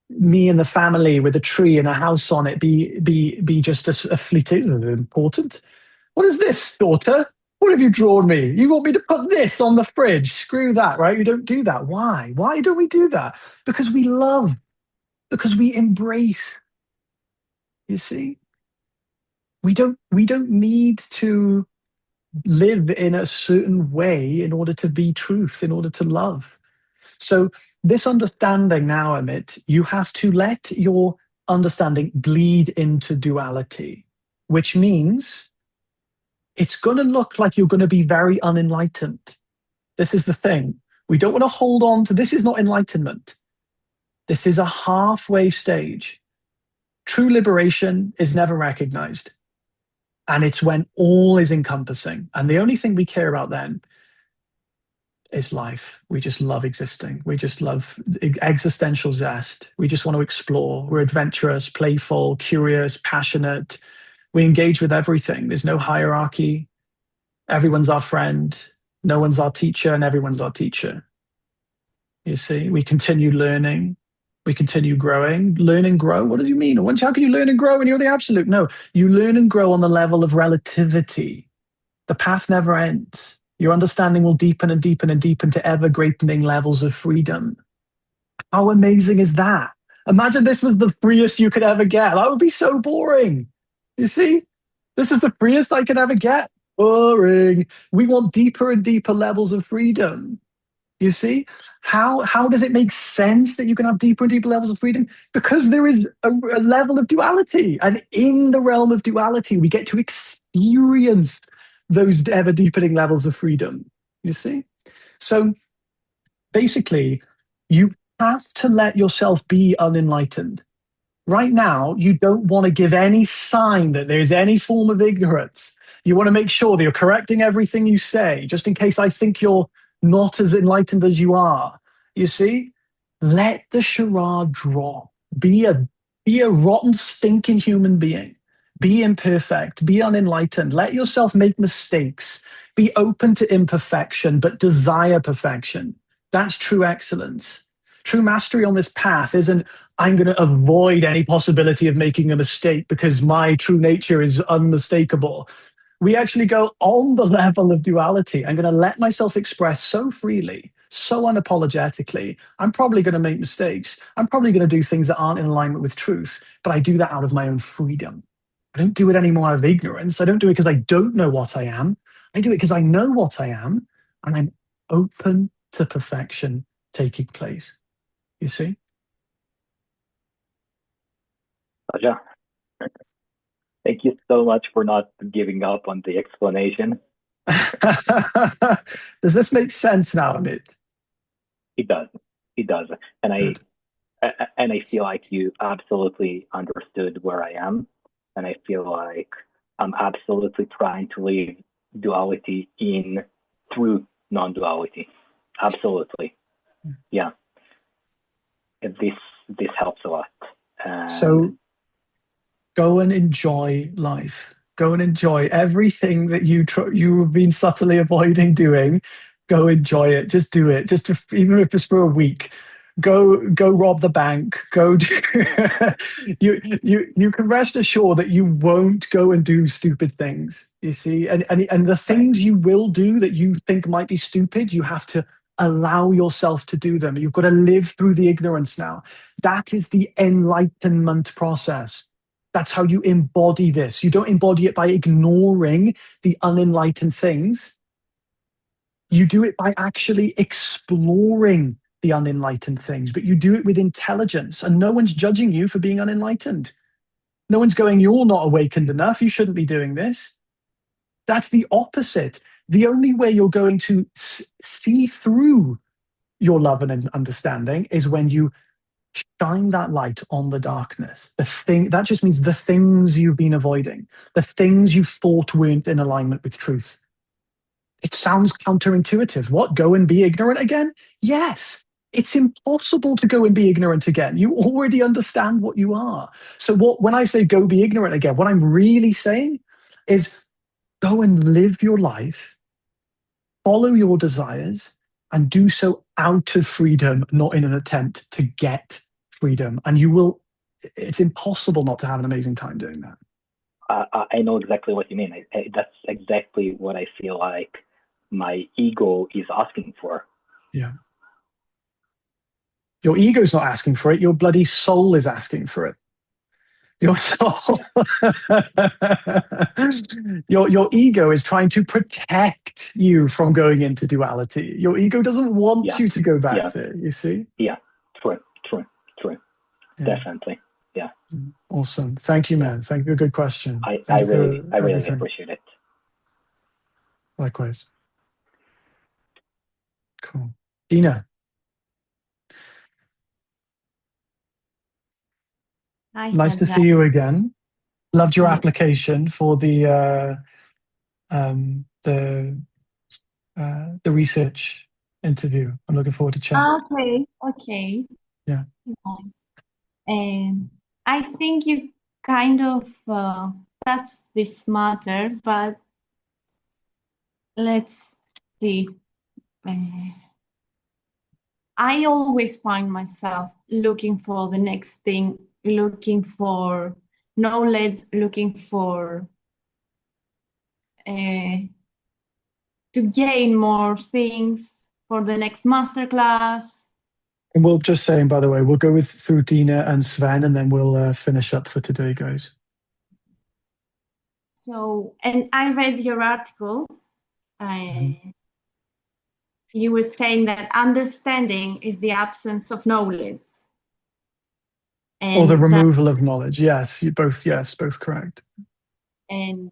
me and the family with a tree and a house on it be just a fleeting important? What is this, daughter? What have you drawn me? You want me to put this on the fridge? Screw that, right? You don't do that. Why? Why don't we do that? Because we love, because we embrace. You see? We don't need to live in a certain way in order to be truth, in order to love. So this understanding now, Amit, you have to let your understanding bleed into duality, which means it's going to look like you're going to be very unenlightened. This is the thing. We don't want to hold on to this. Is not enlightenment. This is a halfway stage. True liberation is never recognized. And it's when all is encompassing. And the only thing we care about then is life. We just love existing. We just love existential zest. We just want to explore. We're adventurous, playful, curious, passionate. We engage with everything. There's no hierarchy. Everyone's our friend. No one's our teacher, and everyone's our teacher. You see, we continue learning. We continue growing, learn and grow. What do you mean? How can you learn and grow when you're the absolute? No, you learn and grow on the level of relativity. The path never ends. Your understanding will deepen and deepen and deepen to ever greatening levels of freedom. How amazing is that? Imagine this was the freest you could ever get. That would be so boring. You see? This is the freest I could ever get. Boring. We want deeper and deeper levels of freedom. You see? How does it make sense that you can have deeper and deeper levels of freedom? Because there is a level of duality. And in the realm of duality, we get to experience those ever deepening levels of freedom. You see? So basically, you have to let yourself be unenlightened. Right now, you don't want to give any sign that there's any form of ignorance. You want to make sure that you're correcting everything you say, just in case I think you're not as enlightened as you are. You see? Let the charade drop. Be a rotten, stinking human being. Be imperfect. Be unenlightened. Let yourself make mistakes. Be open to imperfection, but desire perfection. That's true excellence. True mastery on this path isn't, I'm going to avoid any possibility of making a mistake because my true nature is unmistakable. We actually go on the level of duality. I'm going to let myself express so freely, so unapologetically. I'm probably going to make mistakes. I'm probably going to do things that aren't in alignment with truth, but I do that out of my own freedom. I don't do it anymore out of ignorance. I don't do it because I don't know what I am. I do it because I know what I am, and I'm open to perfection taking place. You see? Saja, thank you so much for not giving up on the explanation. Does this make sense now, Amit? It does. It does. And Good. I feel like you absolutely understood where I am. And I feel like I'm absolutely trying to live duality in through non-duality. Absolutely. Yeah. This helps a lot. And So go and enjoy life. Go and enjoy everything that you've been subtly avoiding doing. Go enjoy it. Just do it. Even if it's for a week. Go rob the bank. Go do, you can rest assured that you won't go and do stupid things. You see, and the things you will do that you think might be stupid, you have to allow yourself to do them. You've got to live through the ignorance now. That is the enlightenment process. That's how you embody this. You don't embody it by ignoring the unenlightened things. You do it by actually exploring the unenlightened things, but you do it with intelligence, and no one's judging you for being unenlightened. No one's going, you're not awakened enough. You shouldn't be doing this. That's the opposite. The only way you're going to see through your love and understanding is when you shine that light on the darkness. That just means the things you've been avoiding, the things you thought weren't in alignment with truth. It sounds counterintuitive. What? Go and be ignorant again? Yes. It's impossible to go and be ignorant again. You already understand what you are. So when I say go be ignorant again, what I'm really saying is go and live your life, follow your desires, and do so out of freedom, not in an attempt to get freedom. And it's impossible not to have an amazing time doing that. I know exactly what you mean. That's exactly what I feel like my ego is asking for. Yeah. Your ego's not asking for it. Your bloody soul is asking for it. Your soul, your ego is trying to protect you from going into duality. Your ego doesn't want you to go back there, you see? Yeah, true. Yeah. Definitely. Yeah. Awesome. Thank you, man. Thank you. Good question. I really appreciate it. Likewise. Cool. Dina. Hi, nice to Sandra. see you again. Loved your application for the research interview. I'm looking forward to chatting. Okay. Yeah. Nice. I think you kind of touched this matter, but let's see. I always find myself looking for the next thing, looking for knowledge, looking for to gain more things for the next masterclass. And we'll just saying, by the way, we'll go with through Dina and Sven, and then we'll finish up for today, guys. So, and I read your article. You were saying that understanding is the absence of knowledge. And Or the removal of knowledge. Yes, both correct. And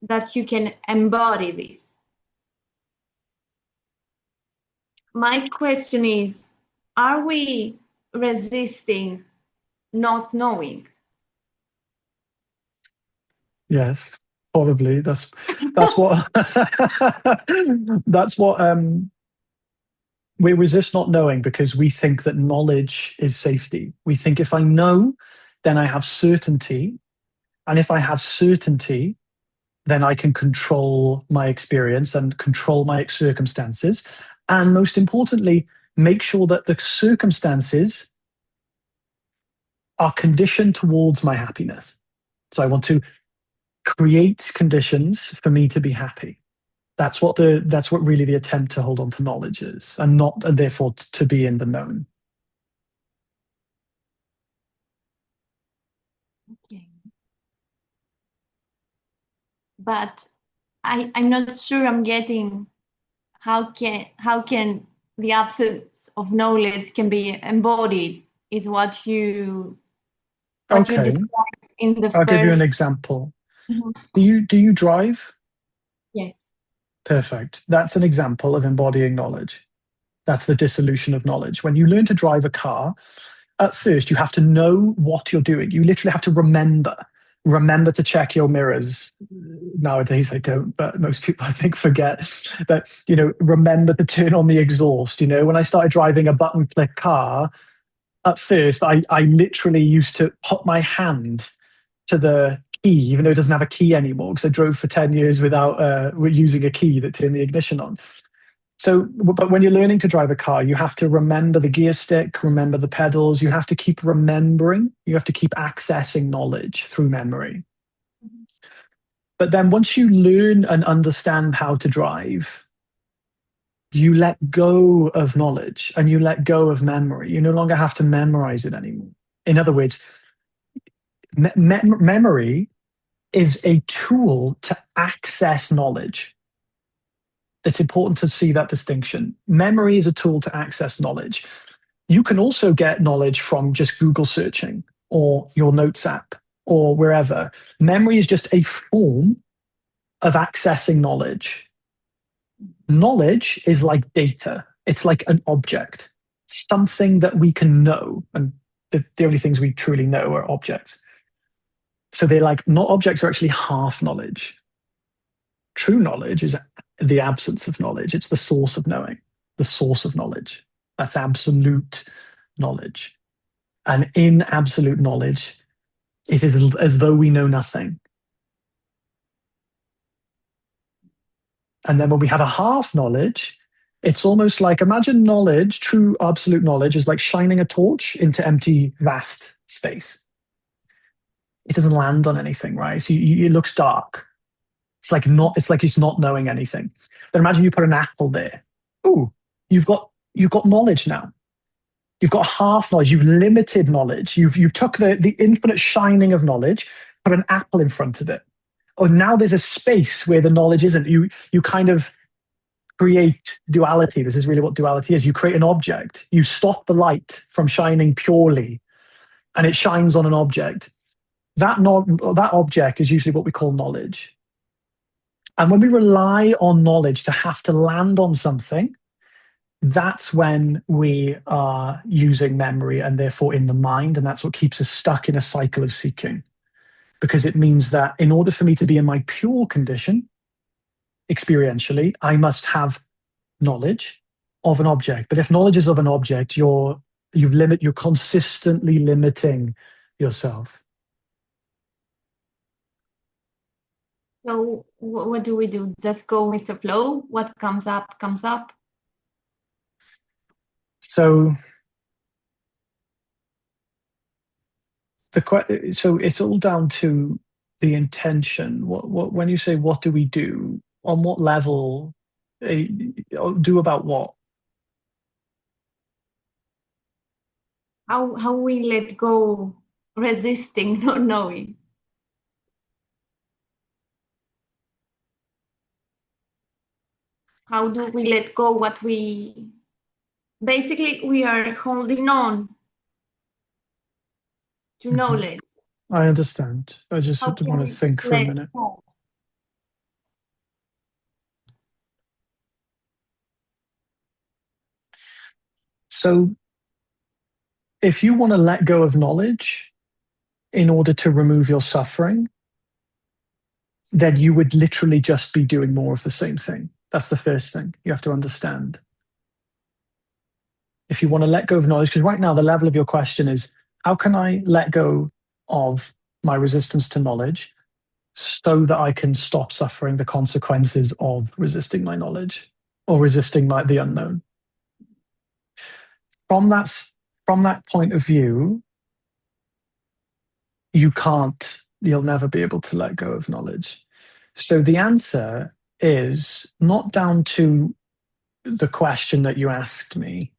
that you can embody this. My question is, are we resisting not knowing? Yes, probably. That's what that's what we resist not knowing, because we think that knowledge is safety. We think if I know, then I have certainty. And if I have certainty, then I can control my experience and control my circumstances. And most importantly, make sure that the circumstances are conditioned towards my happiness. So I want to create conditions for me to be happy. That's what really the attempt to hold on to knowledge is, and therefore to be in the known. Okay. But I'm not sure I'm getting how can the absence of knowledge can be embodied is what you Okay, described in the I'll give you an first. example. Mhm. Do you drive? Yes. Perfect. That's an example of embodying knowledge. That's the dissolution of knowledge. When you learn to drive a car, at first you have to know what you're doing. You literally have to remember to check your mirrors. Nowadays I don't, but most people I think forget that, remember to turn on the exhaust. When I started driving a button click car, at first I literally used to put my hand to the key, even though it doesn't have a key anymore, because I drove for 10 years without using a key that turned the ignition on. So, but when you're learning to drive a car, you have to remember the gear stick, remember the pedals. You have to keep remembering. You have to keep accessing knowledge through memory. But then once you learn and understand how to drive, you let go of knowledge and you let go of memory. You no longer have to memorize it anymore. In other words, memory is a tool to access knowledge. It's important to see that distinction. Memory is a tool to access knowledge. You can also get knowledge from just Google searching or your notes app or wherever. Memory is just a form of accessing knowledge. Knowledge is like data. It's like an object, something that we can know. And the only things we truly know are objects. So they're like, not objects are actually half knowledge. True knowledge is the absence of knowledge. It's the source of knowing, the source of knowledge. That's absolute knowledge. And in absolute knowledge, it is as though we know nothing. And then when we have a half knowledge, it's almost like, imagine knowledge, true absolute knowledge, is like shining a torch into empty, vast space. It doesn't land on anything, right? So it looks dark. It's like it's not knowing anything. Then imagine you put an apple there. Ooh, you've got knowledge now. You've got half knowledge. You've limited knowledge. You've took the infinite shining of knowledge, put an apple in front of it. Oh, now there's a space where the knowledge isn't. You kind of create duality. This is really what duality is. You create an object. You stop the light from shining purely, and it shines on an object. That object is usually what we call knowledge. And when we rely on knowledge to have to land on something, that's when we are using memory and therefore in the mind. And that's what keeps us stuck in a cycle of seeking. Because it means that in order for me to be in my pure condition, experientially, I must have knowledge of an object. But if knowledge is of an object, you're consistently limiting yourself. So what do we do? Just go with the flow? What comes up, comes up? So so it's all down to the intention. What when you say what do we do, on what level, do about what? How we let go, resisting, not knowing. How do we let go what we basically we are holding on to knowledge? I understand. I just How can want to we think for a let minute. go? So if you want to let go of knowledge in order to remove your suffering, then you would literally just be doing more of the same thing. That's the first thing you have to understand. If you want to let go of knowledge, because right now the level of your question is, how can I let go of my resistance to knowledge so that I can stop suffering the consequences of resisting my knowledge or resisting the unknown? From that point of view, you'll never be able to let go of knowledge. So the answer is not down to the question that you asked me.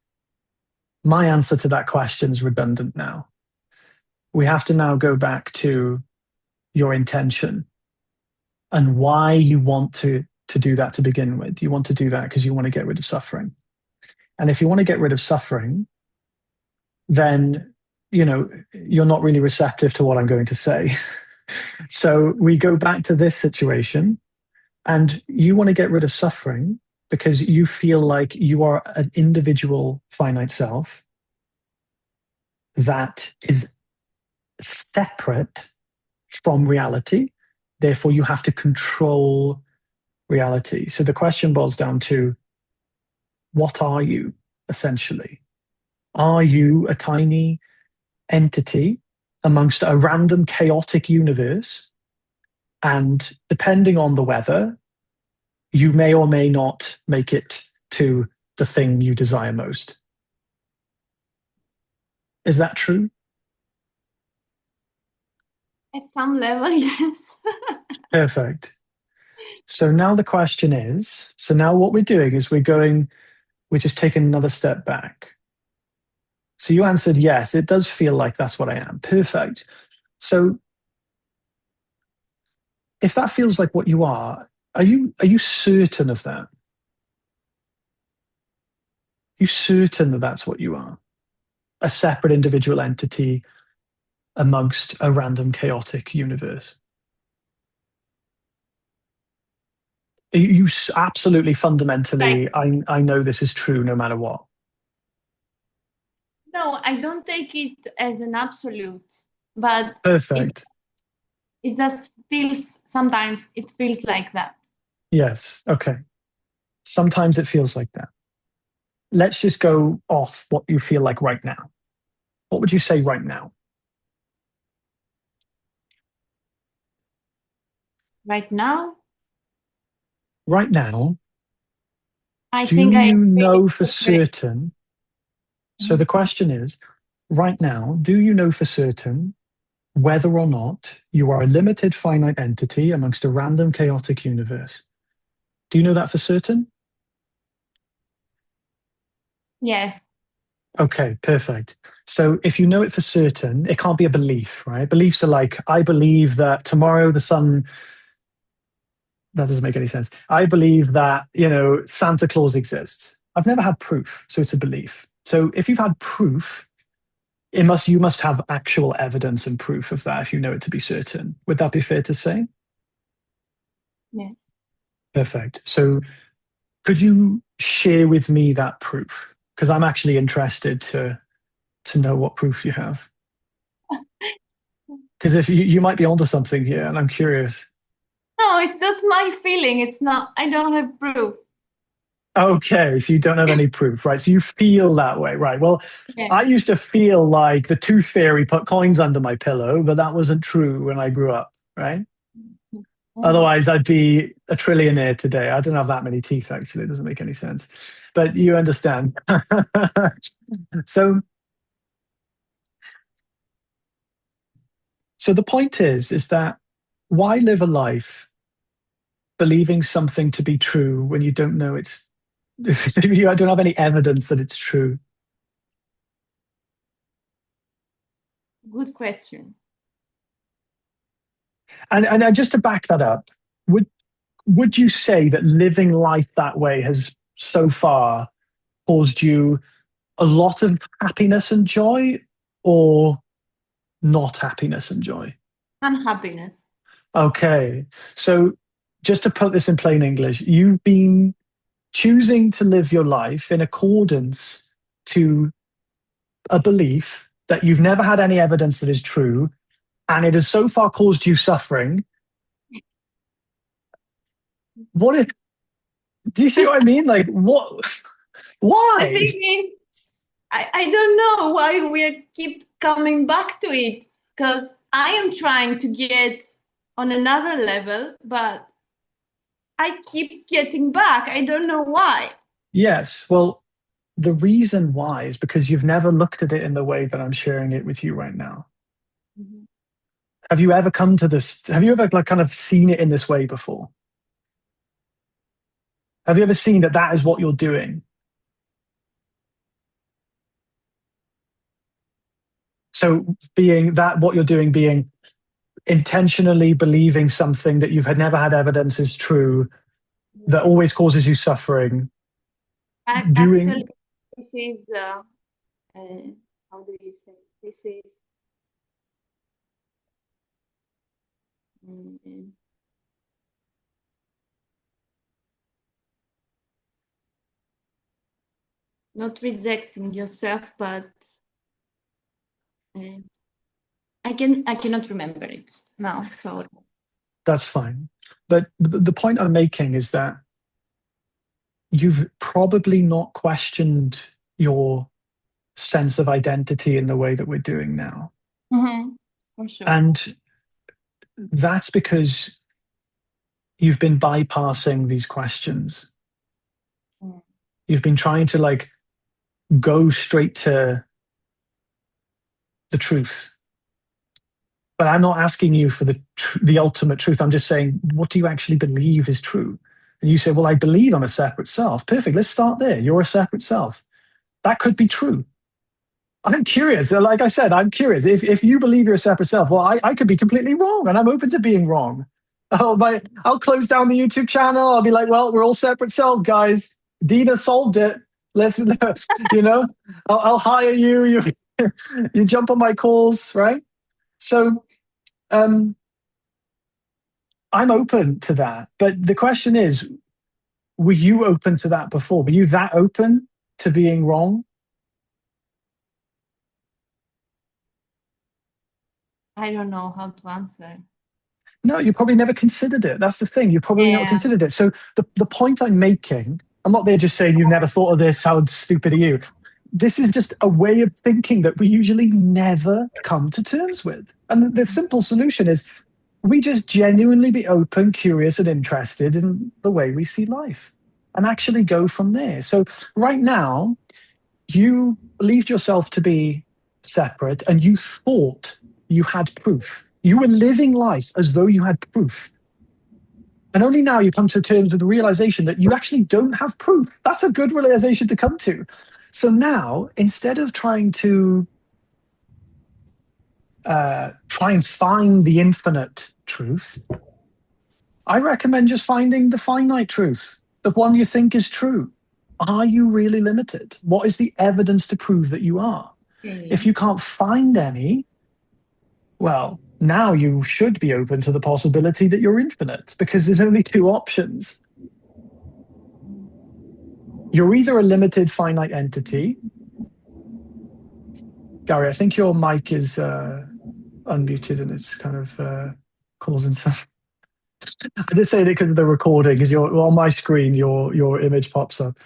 My answer to that question is redundant now. We have to now go back to your intention and why you want to do that to begin with. You want to do that because you want to get rid of suffering. And if you want to get rid of suffering, then you're not really receptive to what I'm going to say. So we go back to this situation, and you want to get rid of suffering because you feel like you are an individual finite self that is separate from reality. Therefore, you have to control reality. So the question boils down to, what are you, essentially? Are you a tiny entity amongst a random chaotic universe? And depending on the weather, you may or may not make it to the thing you desire most. Is that true? At some level, yes. Perfect. So now the question is, so now what we're doing is we're just taking another step back. So you answered yes, it does feel like that's what I am. Perfect. So if that feels like what you are you certain of that? Are you certain that that's what you are? A separate individual entity amongst a random chaotic universe? You absolutely fundamentally, I know this is true no matter what. No, I don't take it as an absolute, but Perfect. it just feels, sometimes it feels like that. Yes. Okay. Sometimes it feels like that. Let's just go off what you feel like right now. What would you say right now? Right now, Right now, I do think I you really know for separate. certain? So the question is, right now, do you know for certain whether or not you are a limited finite entity amongst a random chaotic universe? Do you know that for certain? Yes. Okay, perfect. So if you know it for certain, it can't be a belief, right? Beliefs are like, I believe that tomorrow the sun, that doesn't make any sense. I believe that, Santa Claus exists. I've never had proof, so it's a belief. So if you've had proof, you must have actual evidence and proof of that if you know it to be certain. Would that be fair to say? Yes. Perfect. So could you share with me that proof? Because I'm actually interested to know what proof you have. Because if you might be onto something here, and I'm curious. No, it's just my feeling. It's not, I don't have proof. Okay, so you don't have any proof, right? So you feel that way, right? Well, Yes. I used to feel like the tooth fairy put coins under my pillow, but that wasn't true when I grew up, right? Otherwise, I'd be a trillionaire today. I don't have that many teeth, actually. It doesn't make any sense. But you understand. So, so the point is that why live a life believing something to be true when you don't know it's, I don't have any evidence that it's true? Good question. And just to back that up, would you say that living life that way has so far caused you a lot of happiness and joy, or not happiness and joy? Unhappiness. Okay. So just to put this in plain English, you've been choosing to live your life in accordance to a belief that you've never had any evidence that is true, and it has so far caused you suffering. What if, do you see what I mean? Like, what, The thing why? is, I don't know why we keep coming back to it, because I am trying to get on another level, but I keep getting back. I don't know why. Yes. Well, the reason why is because you've never looked at it in the way that I'm sharing it with you right now. Mm-hmm. Have you ever come to this? Have you ever like kind of seen it in this way before? Have you ever seen that that is what you're doing? So being that what you're doing, being intentionally believing something that you've had never had evidence is true, that always causes you suffering, doing, Actually, this is how do you say? This is mm, not rejecting yourself, but uh, I cannot remember it now. Sorry. that's fine. But the point I'm making is that you've probably not questioned your sense of identity in the way that we're doing now. Mm-hmm. For sure. And that's because you've been bypassing these questions. Mm. You've been trying to like go straight to the truth. But I'm not asking you for the ultimate truth. I'm just saying, what do you actually believe is true? And you say, well, I believe I'm a separate self. Perfect. Let's start there. You're a separate self. That could be true. I'm curious. Like I said, I'm curious. If you believe you're a separate self, well, I could be completely wrong, and I'm open to being wrong. I'll close down the YouTube channel. I'll be like, well, we're all separate selves, guys. Dina solved it. Let's, you know, I'll hire you. You jump on my calls, right? So um, I'm open to that. But the question is, were you open to that before? Were you that open to being wrong? I don't know how to answer. No, you probably never considered it. That's the thing. You probably never Yeah. considered it. So the point I'm making, I'm not there just saying you've never thought of this, how stupid are you? This is just a way of thinking that we usually never come to terms with. And the simple solution is we just genuinely be open, curious, and interested in the way we see life and actually go from there. So right now, you believed yourself to be separate and you thought you had proof. You were living life as though you had proof. And only now you come to terms with the realization that you actually don't have proof. That's a good realization to come to. So now, instead of trying to try and find the infinite truth, I recommend just finding the finite truth, the one you think is true. Are you really limited? What is the evidence to prove that you are? Okay. If you can't find any, well, now you should be open to the possibility that you're infinite, because there's only two options. You're either a limited finite entity. Gary, I think your mic is unmuted and it's kind of causing some. I just say that because of the recording, because you're on my screen, your image pops up.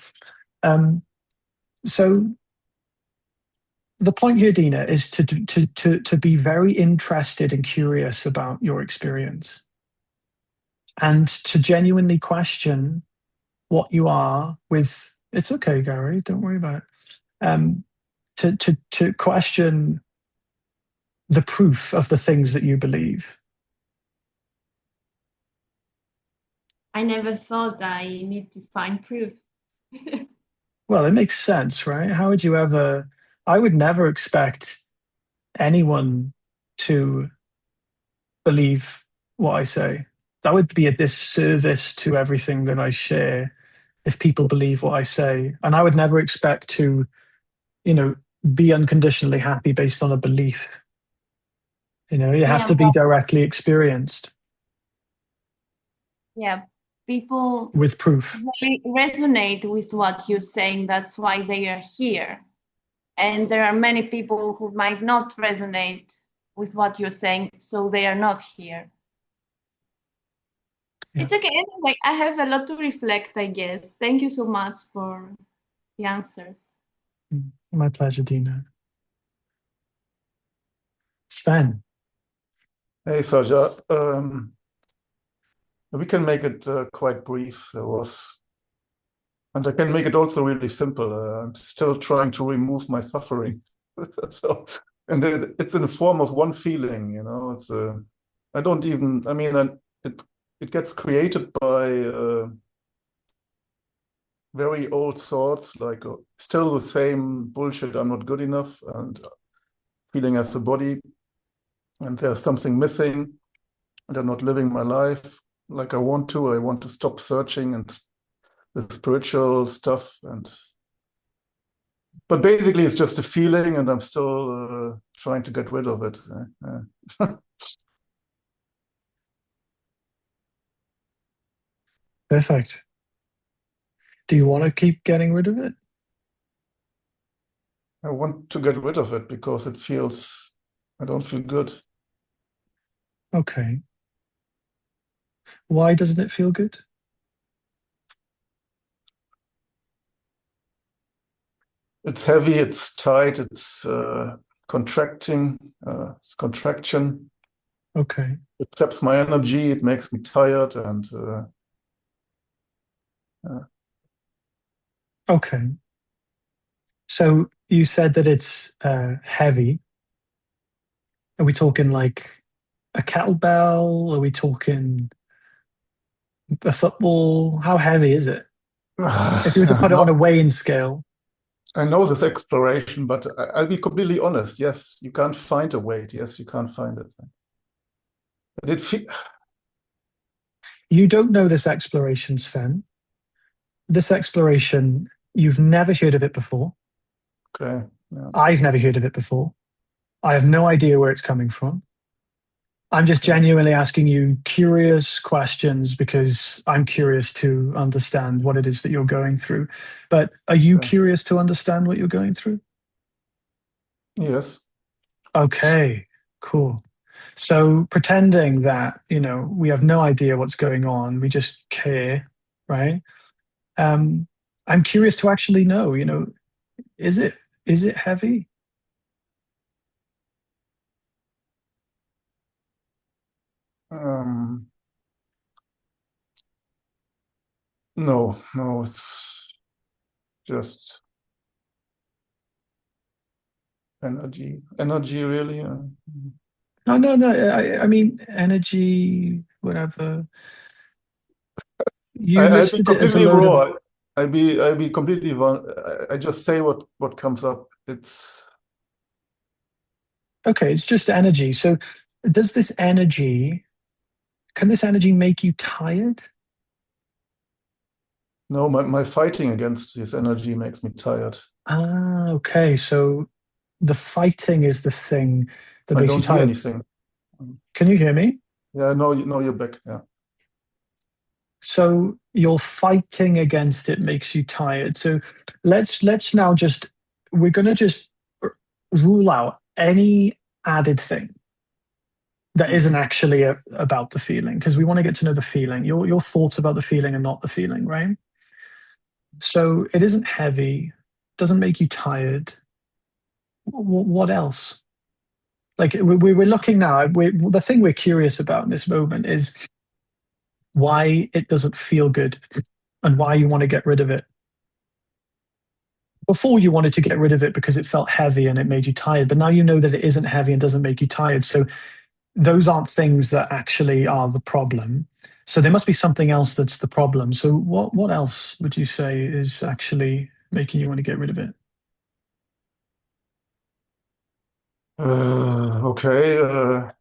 So the point here, Dina, is to be very interested and curious about your experience. and to genuinely question what you are with, it's okay, Gary, don't worry about it. To question the proof of the things that you believe. I never thought I need to find proof. Well, it makes sense, right? How would you ever, I would never expect anyone to believe what I say. That would be a disservice to everything that I share if people believe what I say. And I would never expect to, be unconditionally happy based on a belief. It has Yeah, to be directly experienced yeah. People with proof. really resonate with what you're saying. That's why they are here. And there are many people who might not resonate with what you're saying, so they are not here. Yeah. It's okay. Anyway, I have a lot to reflect, I guess. Thank you so much for the answers. My pleasure, Dina. Sven. Hey, Saja. We can make it quite brief. And I can make it also really simple. I'm still trying to remove my suffering. And it's in the form of one feeling, It's I don't even. I mean, it gets created by very old thoughts, like still the same bullshit. I'm not good enough, and feeling as a body, and there's something missing, and I'm not living my life like I want to. I want to stop searching and the spiritual stuff, but basically it's just a feeling, and I'm still trying to get rid of it. Perfect. Do you want to keep getting rid of it? I want to get rid of it because I don't feel good. Okay. Why doesn't it feel good? It's heavy, it's tight, it's contracting, it's contraction. Okay. It saps my energy, it makes me tired, and Okay. So you said that it's heavy. Are we talking like a kettlebell? Are we talking a football? How heavy is it? If you were to put it on a weighing scale. I know this exploration, but I'll be completely honest. Yes, you can't find a weight. Yes, you can't find it. But You don't know this exploration, Sven. This exploration, you've never heard of it before. Okay. Yeah. I've never heard of it before. I have no idea where it's coming from. I'm just genuinely asking you curious questions because I'm curious to understand what it is that you're going through. But are you curious to understand what you're going through? Yes. Okay, cool. So pretending that, we have no idea what's going on, we just care, right? I'm curious to actually know, is it heavy? No, it's just energy. Energy, really. No. I mean, energy, whatever. You I'll be listed it as a completely load of. raw. I'll be completely. I just say what comes up. It's Okay, it's just energy. So does this energy, can this energy make you tired? no, my fighting against this energy makes me tired. Ah, okay. So the fighting is the thing that I makes you don't hear tired. anything. Can you hear me? Yeah, no, you're back. Yeah. So your fighting against it makes you tired. So let's now we're gonna just rule out any added thing that isn't actually about the feeling, because we want to get to know the feeling. Your thoughts about the feeling and not the feeling, right? So it isn't heavy, doesn't make you tired. What else? Like we're looking now. The thing we're curious about in this moment is why it doesn't feel good and why you want to get rid of it. Before you wanted to get rid of it because it felt heavy and it made you tired, but now you know that it isn't heavy and doesn't make you tired. So those aren't things that actually are the problem. So there must be something else that's the problem. So what else would you say is actually making you want to get rid of it? Okay.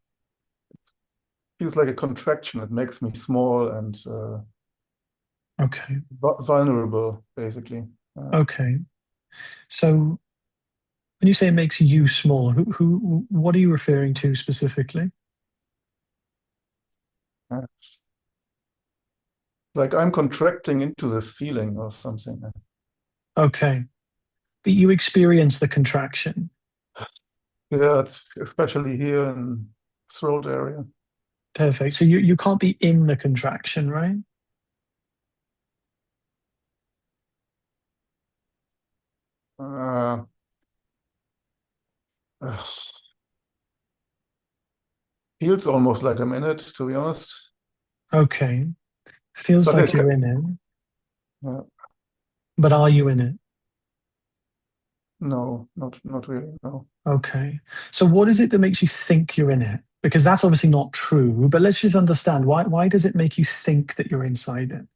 Feels like a contraction. It makes me small and Okay. vulnerable, basically. Okay. So when you say it makes you small, what are you referring to specifically? Uh, like I'm contracting into this feeling or something. Okay. But you experience the contraction. Yeah, it's especially here in throat area. Perfect. So you can't be in the contraction, right? Uh, feels almost like I'm in it, to be honest. Okay. Feels But like you're in it, yeah, but are you in it? no, not really. No. Okay. So what is it that makes you think you're in it? Because that's obviously not true, but let's just understand why does it make you think that you're inside it?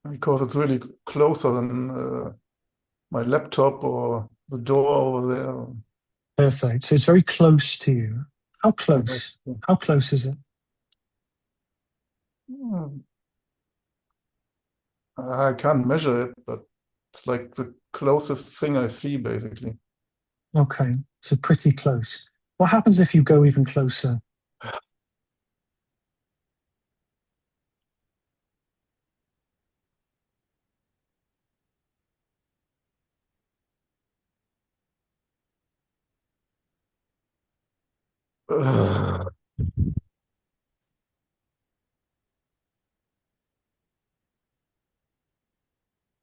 Because it's really closer than my laptop or the door over there. Perfect. So it's very close to you. How close? How close is it? I can't measure it, but it's like the closest thing I see, basically. Okay. So pretty close. What happens if you go even closer? Ugh.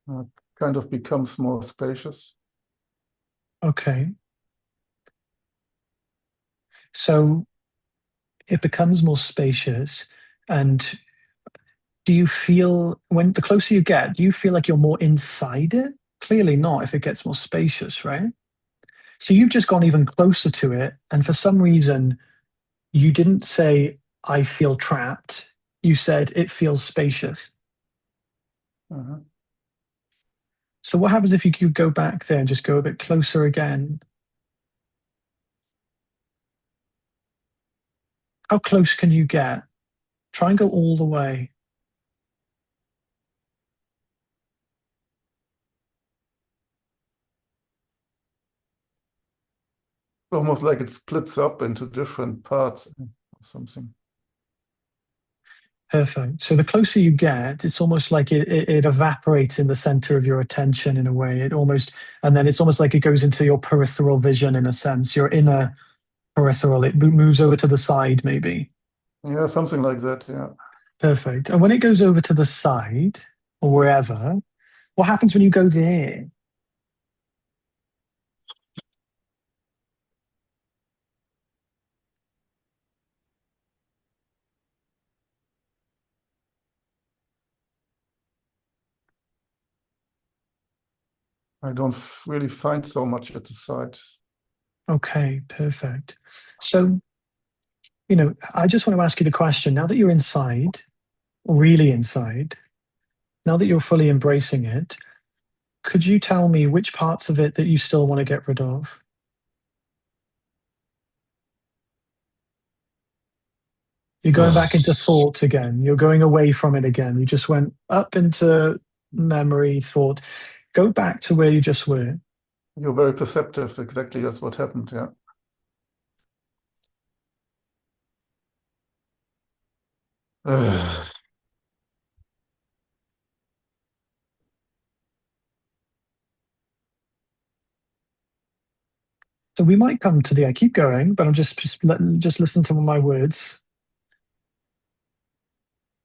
It kind of becomes more spacious. Okay. So it becomes more spacious. And do you feel, when the closer you get, do you feel like you're more inside it? Clearly not if it gets more spacious, right? So you've just gone even closer to it. And for some reason, you didn't say, I feel trapped. You said it feels spacious. Uh-huh. So what happens if you could go back there and just go a bit closer again? How close can you get? Try and go all the way. Almost like it splits up into different parts or something. Perfect. So the closer you get, it's almost like it evaporates in the center of your attention in a way. It almost, and then it's almost like it goes into your peripheral vision in a sense, your inner peripheral. It moves over to the side, maybe. Yeah, something like that. Yeah. Perfect. And when it goes over to the side or wherever, what happens when you go there? I don't really find so much at the side. Okay, perfect. So, I just want to ask you the question now that you're inside, really inside, now that you're fully embracing it, could you tell me which parts of it that you still want to get rid of? You're going back into thought again. You're going away from it again. You just went up into memory, thought. Go back to where you just were. You're very perceptive. Exactly, that's what happened. Yeah. Ugh. So we might come to the. I keep going, but I'm just listen to my words.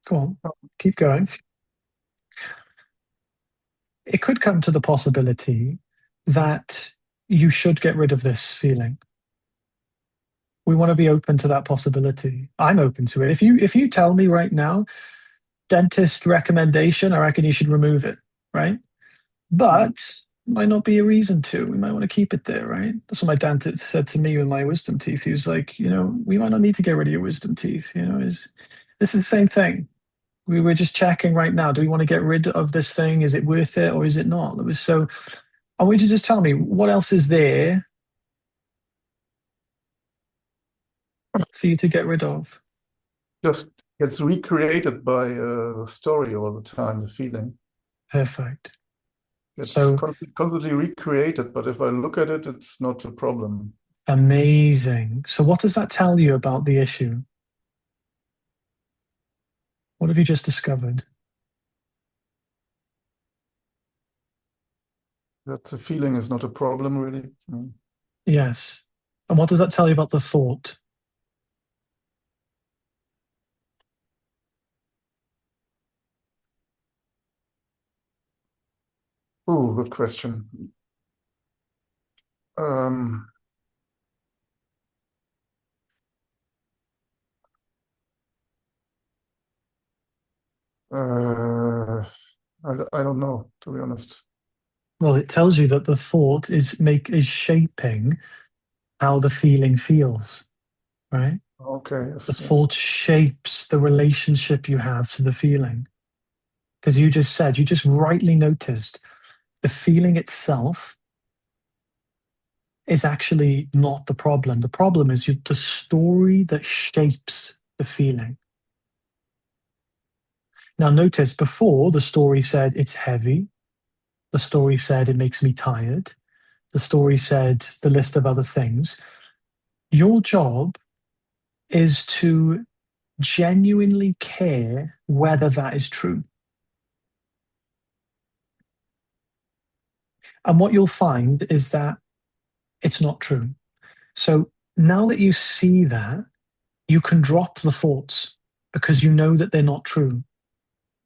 Go on, keep going. It could come to the possibility that you should get rid of this feeling. We want to be open to that possibility. I'm open to it. If you tell me right now, dentist recommendation, I reckon you should remove it, right? But might not be a reason to. We might want to keep it there, right? That's what my dentist said to me with my wisdom teeth. He was like, we might not need to get rid of your wisdom teeth. This is the same thing. We were just checking right now. Do we want to get rid of this thing? Is it worth it or is it not? So I want you to just tell me what else is there for you to get rid of. Just gets recreated by the story all the time, the feeling. Perfect. It's So constantly recreated, but if I look at it, it's not a problem. amazing. So what does that tell you about the issue? What have you just discovered? That the feeling is not a problem, really. Yes. And what does that tell you about the thought? Oh, good question. I don't know, to be honest. Well, it tells you that the thought is shaping how the feeling feels, right? Okay, The yes. thought shapes the relationship you have to the feeling. Because you just rightly noticed, the feeling itself is actually not the problem. The problem is the story that shapes the feeling. Now, notice before the story said it's heavy, the story said it makes me tired, the story said the list of other things. Your job is to genuinely care whether that is true. And what you'll find is that it's not true. So now that you see that, you can drop the thoughts because you know that they're not true.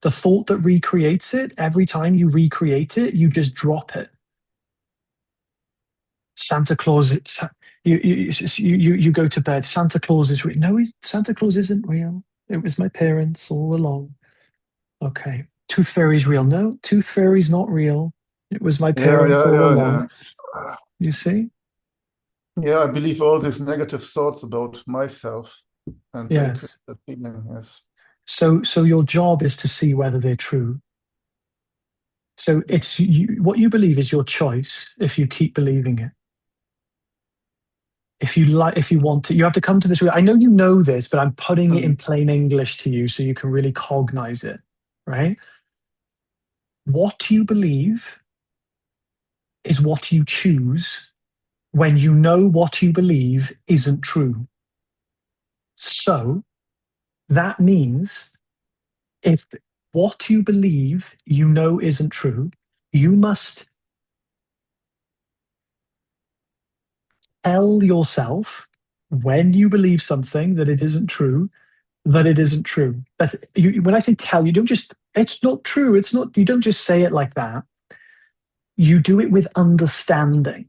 The thought that recreates it, every time you recreate it, you just drop it. Santa Claus, you go to bed. Santa Claus is real. No, Santa Claus isn't real. It was my parents all along. Okay. Tooth Fairy's real. No, Tooth Fairy's not real. It was my parents all along. You see? Yeah, I believe all these negative thoughts about myself, and they create Yes. that feeling, yes. So your job is to see whether they're true. So it's what you believe is your choice if you keep believing it. If you want to, you have to come to this. I know you know this, but I'm putting it in plain English to you so you can really cognize it, right? What you believe is what you choose when you know what you believe isn't true. So that means if what you believe you know isn't true, you must tell yourself when you believe something that it isn't true, that it isn't true. When I say tell, you don't just, it's not true. It's not, you don't just say it like that. You do it with understanding.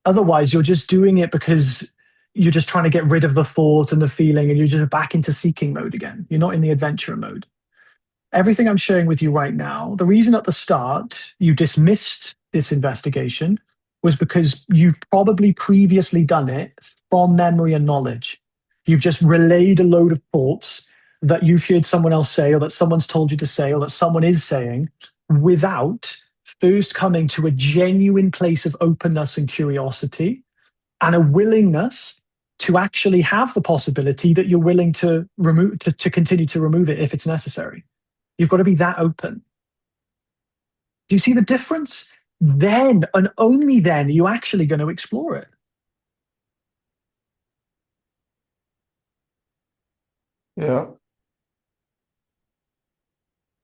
Otherwise, you're just doing it because you're just trying to get rid of the thought and the feeling and you're just back into seeking mode again. You're not in the adventurer mode. Everything I'm sharing with you right now, the reason at the start you dismissed this investigation was because you've probably previously done it from memory and knowledge. You've just relayed a load of thoughts that you've heard someone else say, or that someone's told you to say, or that someone is saying, without first coming to a genuine place of openness and curiosity and a willingness to actually have the possibility that you're willing to remove, to continue to remove it if it's necessary. You've got to be that open. Do you see the difference? Then, and only then, are you actually going to explore it. Yeah.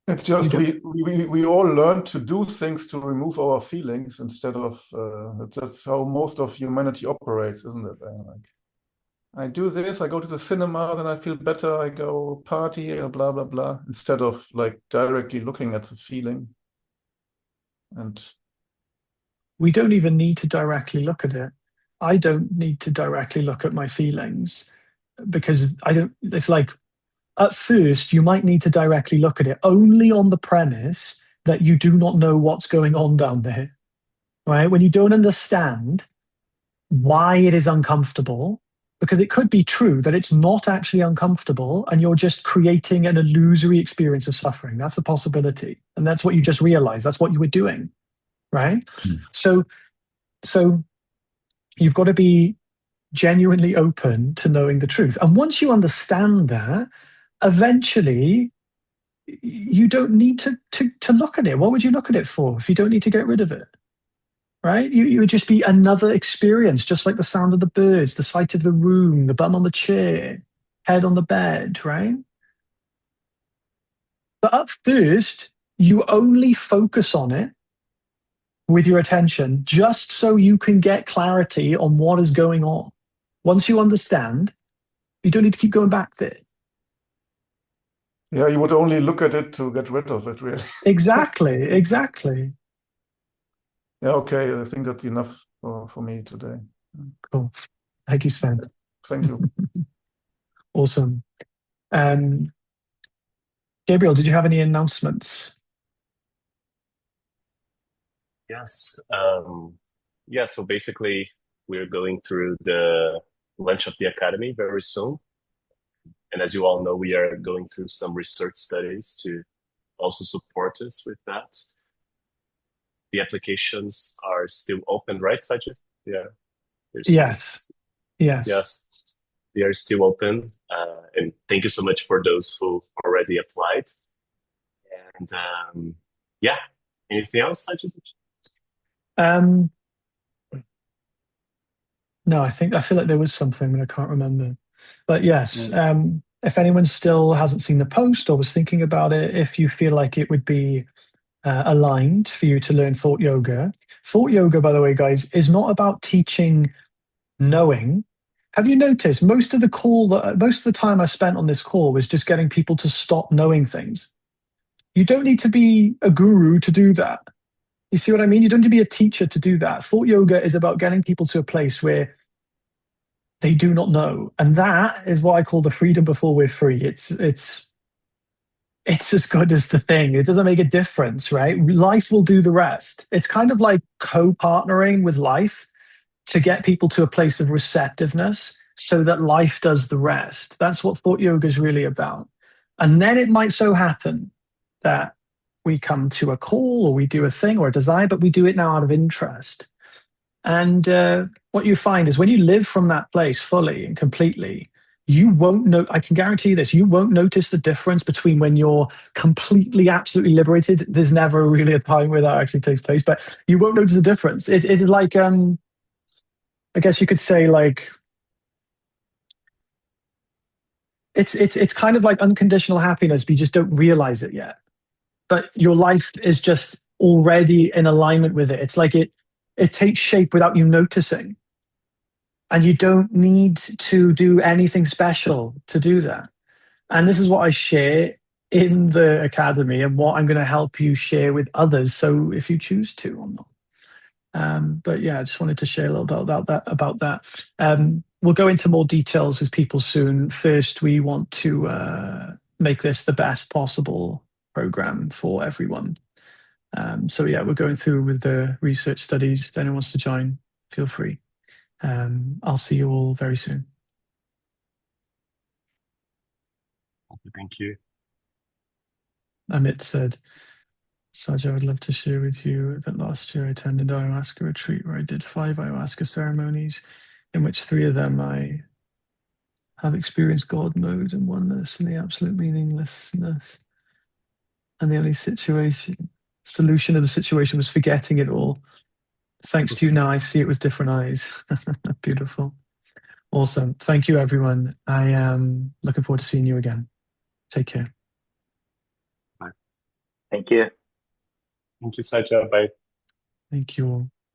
It's just we all learn to do things to remove our feelings instead of that's how most of humanity operates, isn't it? Like, I do this, I go to the cinema, then I feel better, I go party, blah blah blah, instead of like directly looking at the feeling. And we don't even need to directly look at it. I don't need to directly look at my feelings because I don't. It's like at first, you might need to directly look at it only on the premise that you do not know what's going on down there, right? When you don't understand why it is uncomfortable, because it could be true that it's not actually uncomfortable and you're just creating an illusory experience of suffering. That's a possibility. And that's what you just realized. That's what you were doing, right? So you've got to be genuinely open to knowing the truth. And once you understand that, eventually you don't need to look at it. What would you look at it for if you don't need to get rid of it? Right? You would just be another experience, just like the sound of the birds, the sight of the room, the bum on the chair, head on the bed, right? But at first, you only focus on it with your attention just so you can get clarity on what is going on. Once you understand, you don't need to keep going back there. Yeah, you would only look at it to get rid of it, really. Exactly. Yeah, okay. I think that's enough for me today. Cool. Thank you, Sven. Thank you. Awesome. Gabriel, did you have any announcements? Yes. Yeah, so basically we're going through the launch of the Academy very soon. And as you all know, we are going through some research studies to also support us with that. The applications are still open, right, Sajid? Yeah. Yes. Yes, they are still open. And thank you so much for those who already applied. And yeah, anything else, Sajid? No, I feel like there was something, but I can't remember. But yes, if anyone still hasn't seen the post or was thinking about it, if you feel like it would be aligned for you to learn thought yoga. Thought yoga, by the way, guys, is not about teaching knowing. Have you noticed most of the time I spent on this call was just getting people to stop knowing things? You don't need to be a guru to do that. You see what I mean? You don't need to be a teacher to do that. Thought yoga is about getting people to a place where they do not know. And that is what I call the freedom before we're free. It's as good as the thing. It doesn't make a difference, right? Life will do the rest. It's kind of like co-partnering with life to get people to a place of receptiveness so that life does the rest. That's what thought yoga is really about. And then it might so happen that we come to a call or we do a thing or a desire, but we do it now out of interest. And what you find is when you live from that place fully and completely, you won't know. I can guarantee you this, you won't notice the difference between when you're completely, absolutely liberated. There's never really a time where that actually takes place, but you won't notice the difference. It's like, I guess you could say like, it's kind of like unconditional happiness, but you just don't realize it yet. But your life is just already in alignment with it. It's like it takes shape without you noticing. And you don't need to do anything special to do that. And this is what I share in the academy and what I'm going to help you share with others. So if you choose to or not. But yeah, I just wanted to share a little bit about that. We'll go into more details with people soon. First, we want to make this the best possible program for everyone. So yeah, we're going through with the research studies. If anyone wants to join, feel free. I'll see you all very soon. Thank you. Amit said, Saj, I would love to share with you that last year I attended ayahuasca retreat where I did 5 ayahuasca ceremonies, in which 3 of them I have experienced God mode and oneness and the absolute meaninglessness. And the only solution of the situation was forgetting it all. Thanks to you now, I see it with different eyes. Beautiful. Awesome. Thank you, everyone. I am looking forward to seeing you again. Take care. Thank you. Thank you, Sajid. Bye. Thank you all.